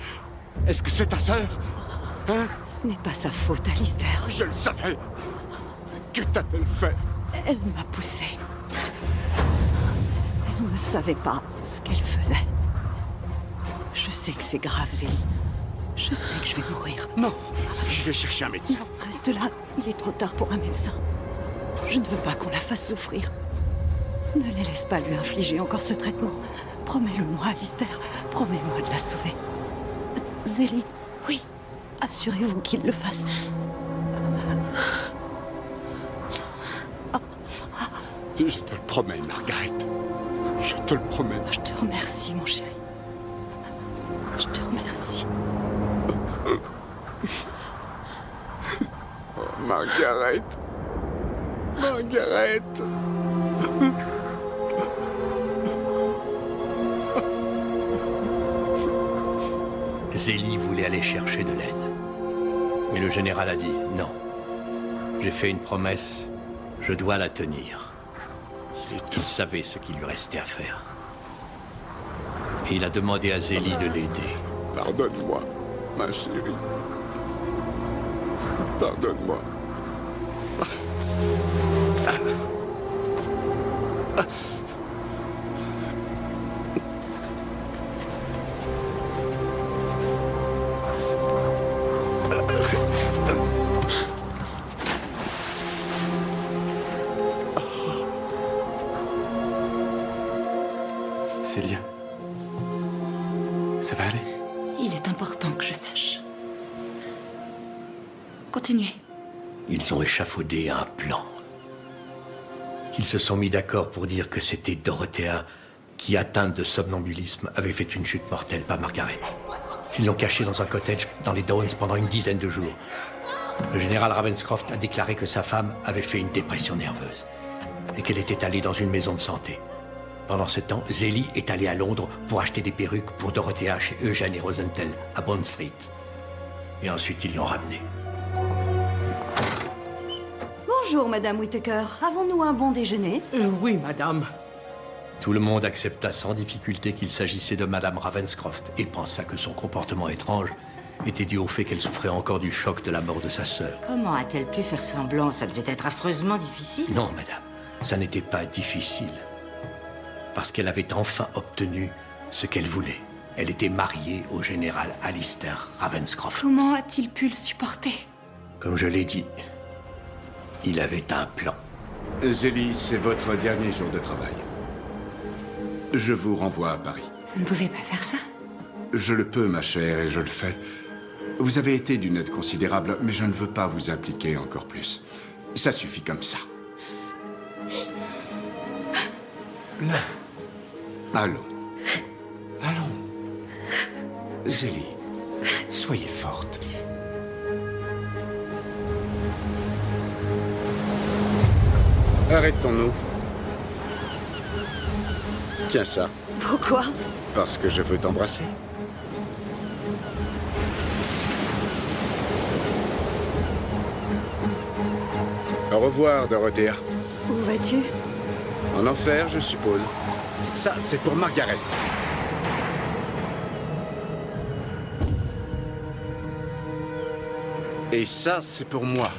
Est-ce que c'est ta sœur? Hein?
Ce n'est pas sa faute, Alistair.
Je le savais. Que t'a-t-elle fait?
Elle m'a poussée. Elle ne savait pas ce qu'elle faisait. Je sais que c'est grave, Zélie. Je sais que je vais mourir.
Non, je vais chercher un médecin.
Non, reste là. Il est trop tard pour un médecin. Je ne veux pas qu'on la fasse souffrir. Ne les laisse pas lui infliger encore ce traitement. Promets-le-moi, Alistair. Promets-moi de la sauver. Zélie, oui. Assurez-vous qu'il le fasse.
Je te le promets, Margaret. Je te le promets.
Je te remercie, mon chéri. Je te remercie.
Oh, Margaret. Margaret.
Zélie voulait aller chercher de l'aide. Mais le général a dit non. J'ai fait une promesse, je dois la tenir. Il savait ce qu'il lui restait à faire. Et il a demandé à Zélie de l'aider.
Pardonne-moi, ma chérie. Pardonne-moi.
Célia, ça va aller?
Il est important que je sache. Continuez.
Ils ont échafaudé un plan. Ils se sont mis d'accord pour dire que c'était Dorothea qui, atteinte de somnambulisme, avait fait une chute mortelle, pas Margaret. Ils l'ont caché dans un cottage dans les Downs pendant une dizaine de jours. Le général Ravenscroft a déclaré que sa femme avait fait une dépression nerveuse et qu'elle était allée dans une maison de santé. Pendant ce temps, Zélie est allée à Londres pour acheter des perruques pour Dorothea chez Eugène et Rosenthal à Bond Street. Et ensuite, ils l'ont ramenée.
Bonjour, Madame Whittaker. Avons-nous un bon déjeuner?
Oui, madame.
Tout le monde accepta sans difficulté qu'il s'agissait de Madame Ravenscroft et pensa que son comportement étrange était dû au fait qu'elle souffrait encore du choc de la mort de sa sœur.
Comment a-t-elle pu faire semblant? Ça devait être affreusement difficile.
Non, madame, ça n'était pas difficile. Parce qu'elle avait enfin obtenu ce qu'elle voulait. Elle était mariée au général Alistair Ravenscroft.
Comment a-t-il pu le supporter?
Comme je l'ai dit, il avait un plan.
Zélie, c'est votre dernier jour de travail. Je vous renvoie à Paris.
Vous ne pouvez pas faire ça.
Je le peux, ma chère, et je le fais. Vous avez été d'une aide considérable, mais je ne veux pas vous impliquer encore plus. Ça suffit comme ça. Là. Allons. Allons. Zélie, soyez forte. Arrêtons-nous. Tiens ça.
Pourquoi?
Parce que je veux t'embrasser. Au revoir, Dorothea.
Où vas-tu?
En enfer, je suppose. Ça, c'est pour Margaret. Et ça, c'est pour moi.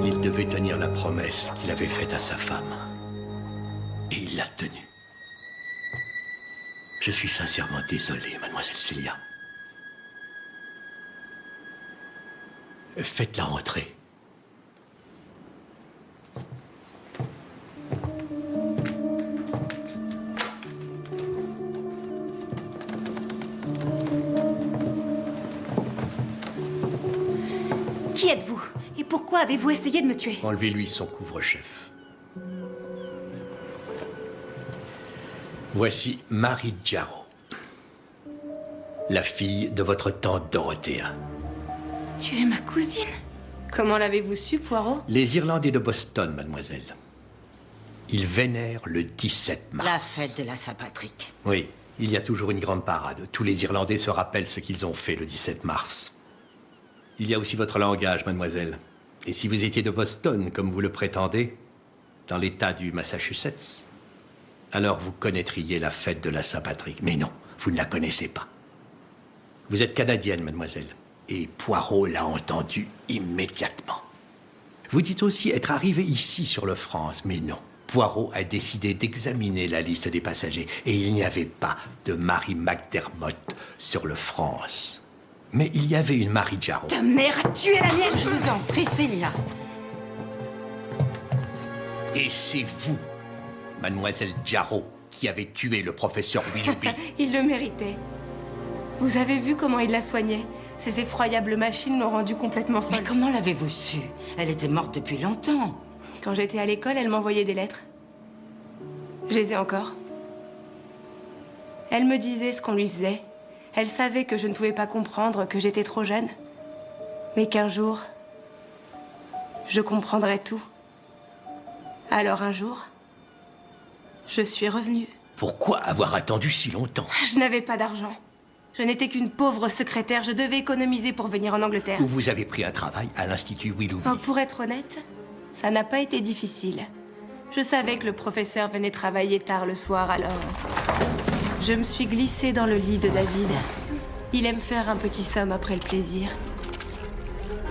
Il devait tenir la promesse qu'il avait faite à sa femme. Et il l'a tenue. Je suis sincèrement désolé, mademoiselle Celia. Faites-la entrer.
Qui êtes-vous? Et pourquoi avez-vous essayé de me tuer?
Enlevez-lui son couvre-chef. Voici Marie Jarrow, la fille de votre tante Dorothea.
Tu es ma cousine?
Comment l'avez-vous su, Poirot?
Les Irlandais de Boston, mademoiselle. Ils vénèrent le 17 mars.
La fête de la Saint-Patrick.
Oui, il y a toujours une grande parade. Tous les Irlandais se rappellent ce qu'ils ont fait le 17 mars. Il y a aussi votre langage, mademoiselle. Et si vous étiez de Boston, comme vous le prétendez, dans l'État du Massachusetts, alors vous connaîtriez la fête de la Saint-Patrick. Mais non, vous ne la connaissez pas. Vous êtes canadienne, mademoiselle. Et Poirot l'a entendu immédiatement. Vous dites aussi être arrivé ici sur le France, mais non. Poirot a décidé d'examiner la liste des passagers et il n'y avait pas de Mary McDermott sur le France. Mais il y avait une Marie Jarrow.
Ta mère a tué la mienne!
Je vous en prie, Célia.
Et c'est vous, mademoiselle Jarrow, qui avez tué le professeur Willoughby.
Il le méritait. Vous avez vu comment il la soignait? Ces effroyables machines l'ont rendue complètement folle.
Mais comment l'avez-vous su? Elle était morte depuis longtemps.
Quand j'étais à l'école, elle m'envoyait des lettres. Je les ai encore. Elle me disait ce qu'on lui faisait. Elle savait que je ne pouvais pas comprendre, que j'étais trop jeune. Mais qu'un jour, je comprendrais tout. Alors un jour, je suis revenue.
Pourquoi avoir attendu si longtemps?
Je n'avais pas d'argent. Je n'étais qu'une pauvre secrétaire. Je devais économiser pour venir en Angleterre.
Ou vous avez pris un travail à l'Institut Willoughby.
Oh, pour être honnête, ça n'a pas été difficile. Je savais que le professeur venait travailler tard le soir, alors je me suis glissée dans le lit de David. Il aime faire un petit somme après le plaisir.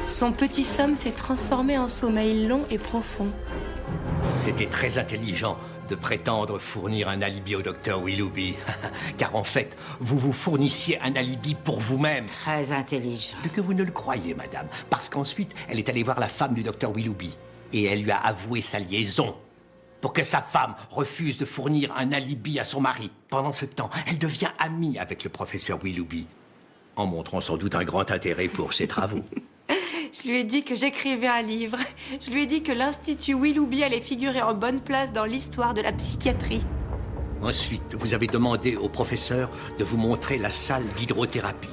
Son petit somme s'est transformé en sommeil long et profond.
C'était très intelligent de prétendre fournir un alibi au docteur Willoughby. Car en fait, vous vous fournissiez un alibi pour vous-même.
Très intelligent.
Plus que vous ne le croyez, madame. Parce qu'ensuite, elle est allée voir la femme du docteur Willoughby. Et elle lui a avoué sa liaison. Pour que sa femme refuse de fournir un alibi à son mari. Pendant ce temps, elle devient amie avec le professeur Willoughby. En montrant sans doute un grand intérêt pour ses travaux.
Je lui ai dit que j'écrivais un livre. Je lui ai dit que l'Institut Willoughby allait figurer en bonne place dans l'histoire de la psychiatrie.
Ensuite, vous avez demandé au professeur de vous montrer la salle d'hydrothérapie.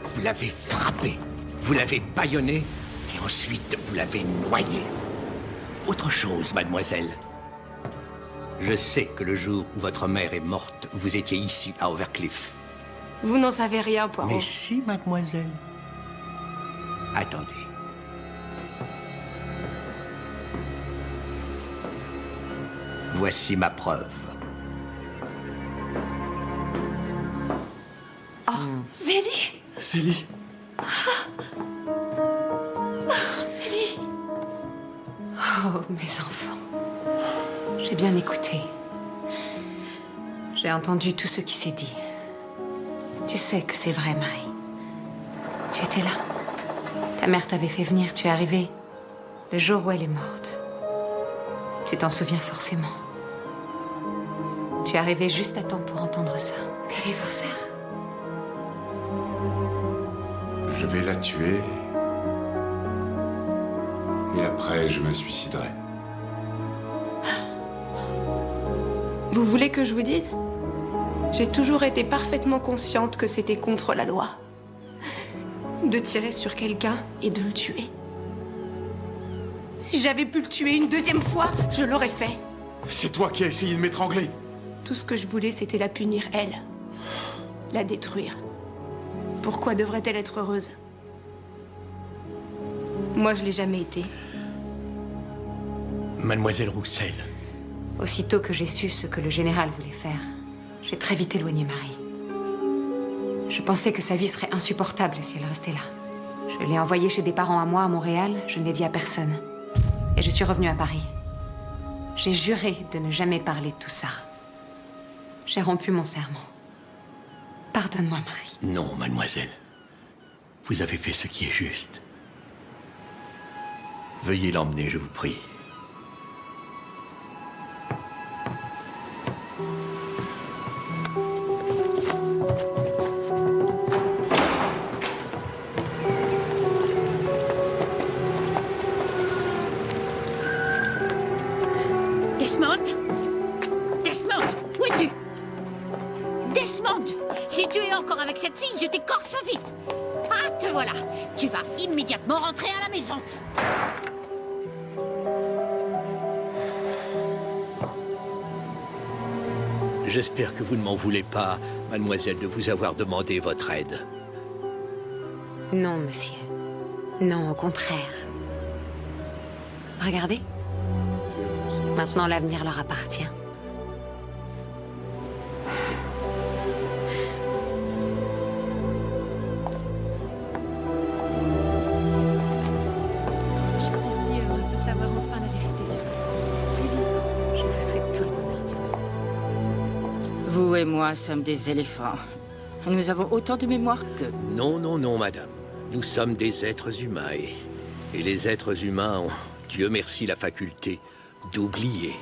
Vous l'avez frappé, vous l'avez bâillonné, et ensuite vous l'avez noyé. Autre chose, mademoiselle. Je sais que le jour où votre mère est morte, vous étiez ici, à Overcliff.
Vous n'en savez rien, Poirot.
Mais si, mademoiselle. Attendez. Voici ma preuve.
Oh, Zélie!
Zélie!
Zélie!
Oh, mes enfants. J'ai bien écouté. J'ai entendu tout ce qui s'est dit. Tu sais que c'est vrai, Marie. Tu étais là. Ta mère t'avait fait venir, tu es arrivée le jour où elle est morte. Tu t'en souviens forcément. Tu es arrivée juste à temps pour entendre ça. Qu'allez-vous faire?
Je vais la tuer. Et après, je me suiciderai.
Vous voulez que je vous dise? J'ai toujours été parfaitement consciente que c'était contre la loi. De tirer sur quelqu'un et de le tuer. Si j'avais pu le tuer une deuxième fois, je l'aurais fait.
C'est toi qui as essayé de m'étrangler.
Tout ce que je voulais, c'était la punir, elle. La détruire. Pourquoi devrait-elle être heureuse? Moi, je l'ai jamais été.
Mademoiselle Rouxel.
Aussitôt que j'ai su ce que le général voulait faire, j'ai très vite éloigné Marie. Je pensais que sa vie serait insupportable si elle restait là. Je l'ai envoyée chez des parents à moi à Montréal, je ne l'ai dit à personne. Et je suis revenue à Paris. J'ai juré de ne jamais parler de tout ça. J'ai rompu mon serment. Pardonne-moi, Marie.
Non, mademoiselle. Vous avez fait ce qui est juste. Veuillez l'emmener, je vous prie.
Desmond? Desmond, où es-tu? Desmond, si tu es encore avec cette fille, je t'écorche vite. Ah, te voilà. Tu vas immédiatement rentrer à la maison.
J'espère que vous ne m'en voulez pas, mademoiselle, de vous avoir demandé votre aide.
Non, monsieur. Non, au contraire. Regardez. Maintenant, l'avenir leur appartient.
Je suis si heureuse de savoir enfin la vérité sur tout ça. Zélie,
je vous souhaite tout le bonheur du monde.
Vous et moi sommes des éléphants. Nous avons autant de mémoire qu'eux.
Non, non, non, madame. Nous sommes des êtres humains et les êtres humains ont, Dieu merci, la faculté d'oublier.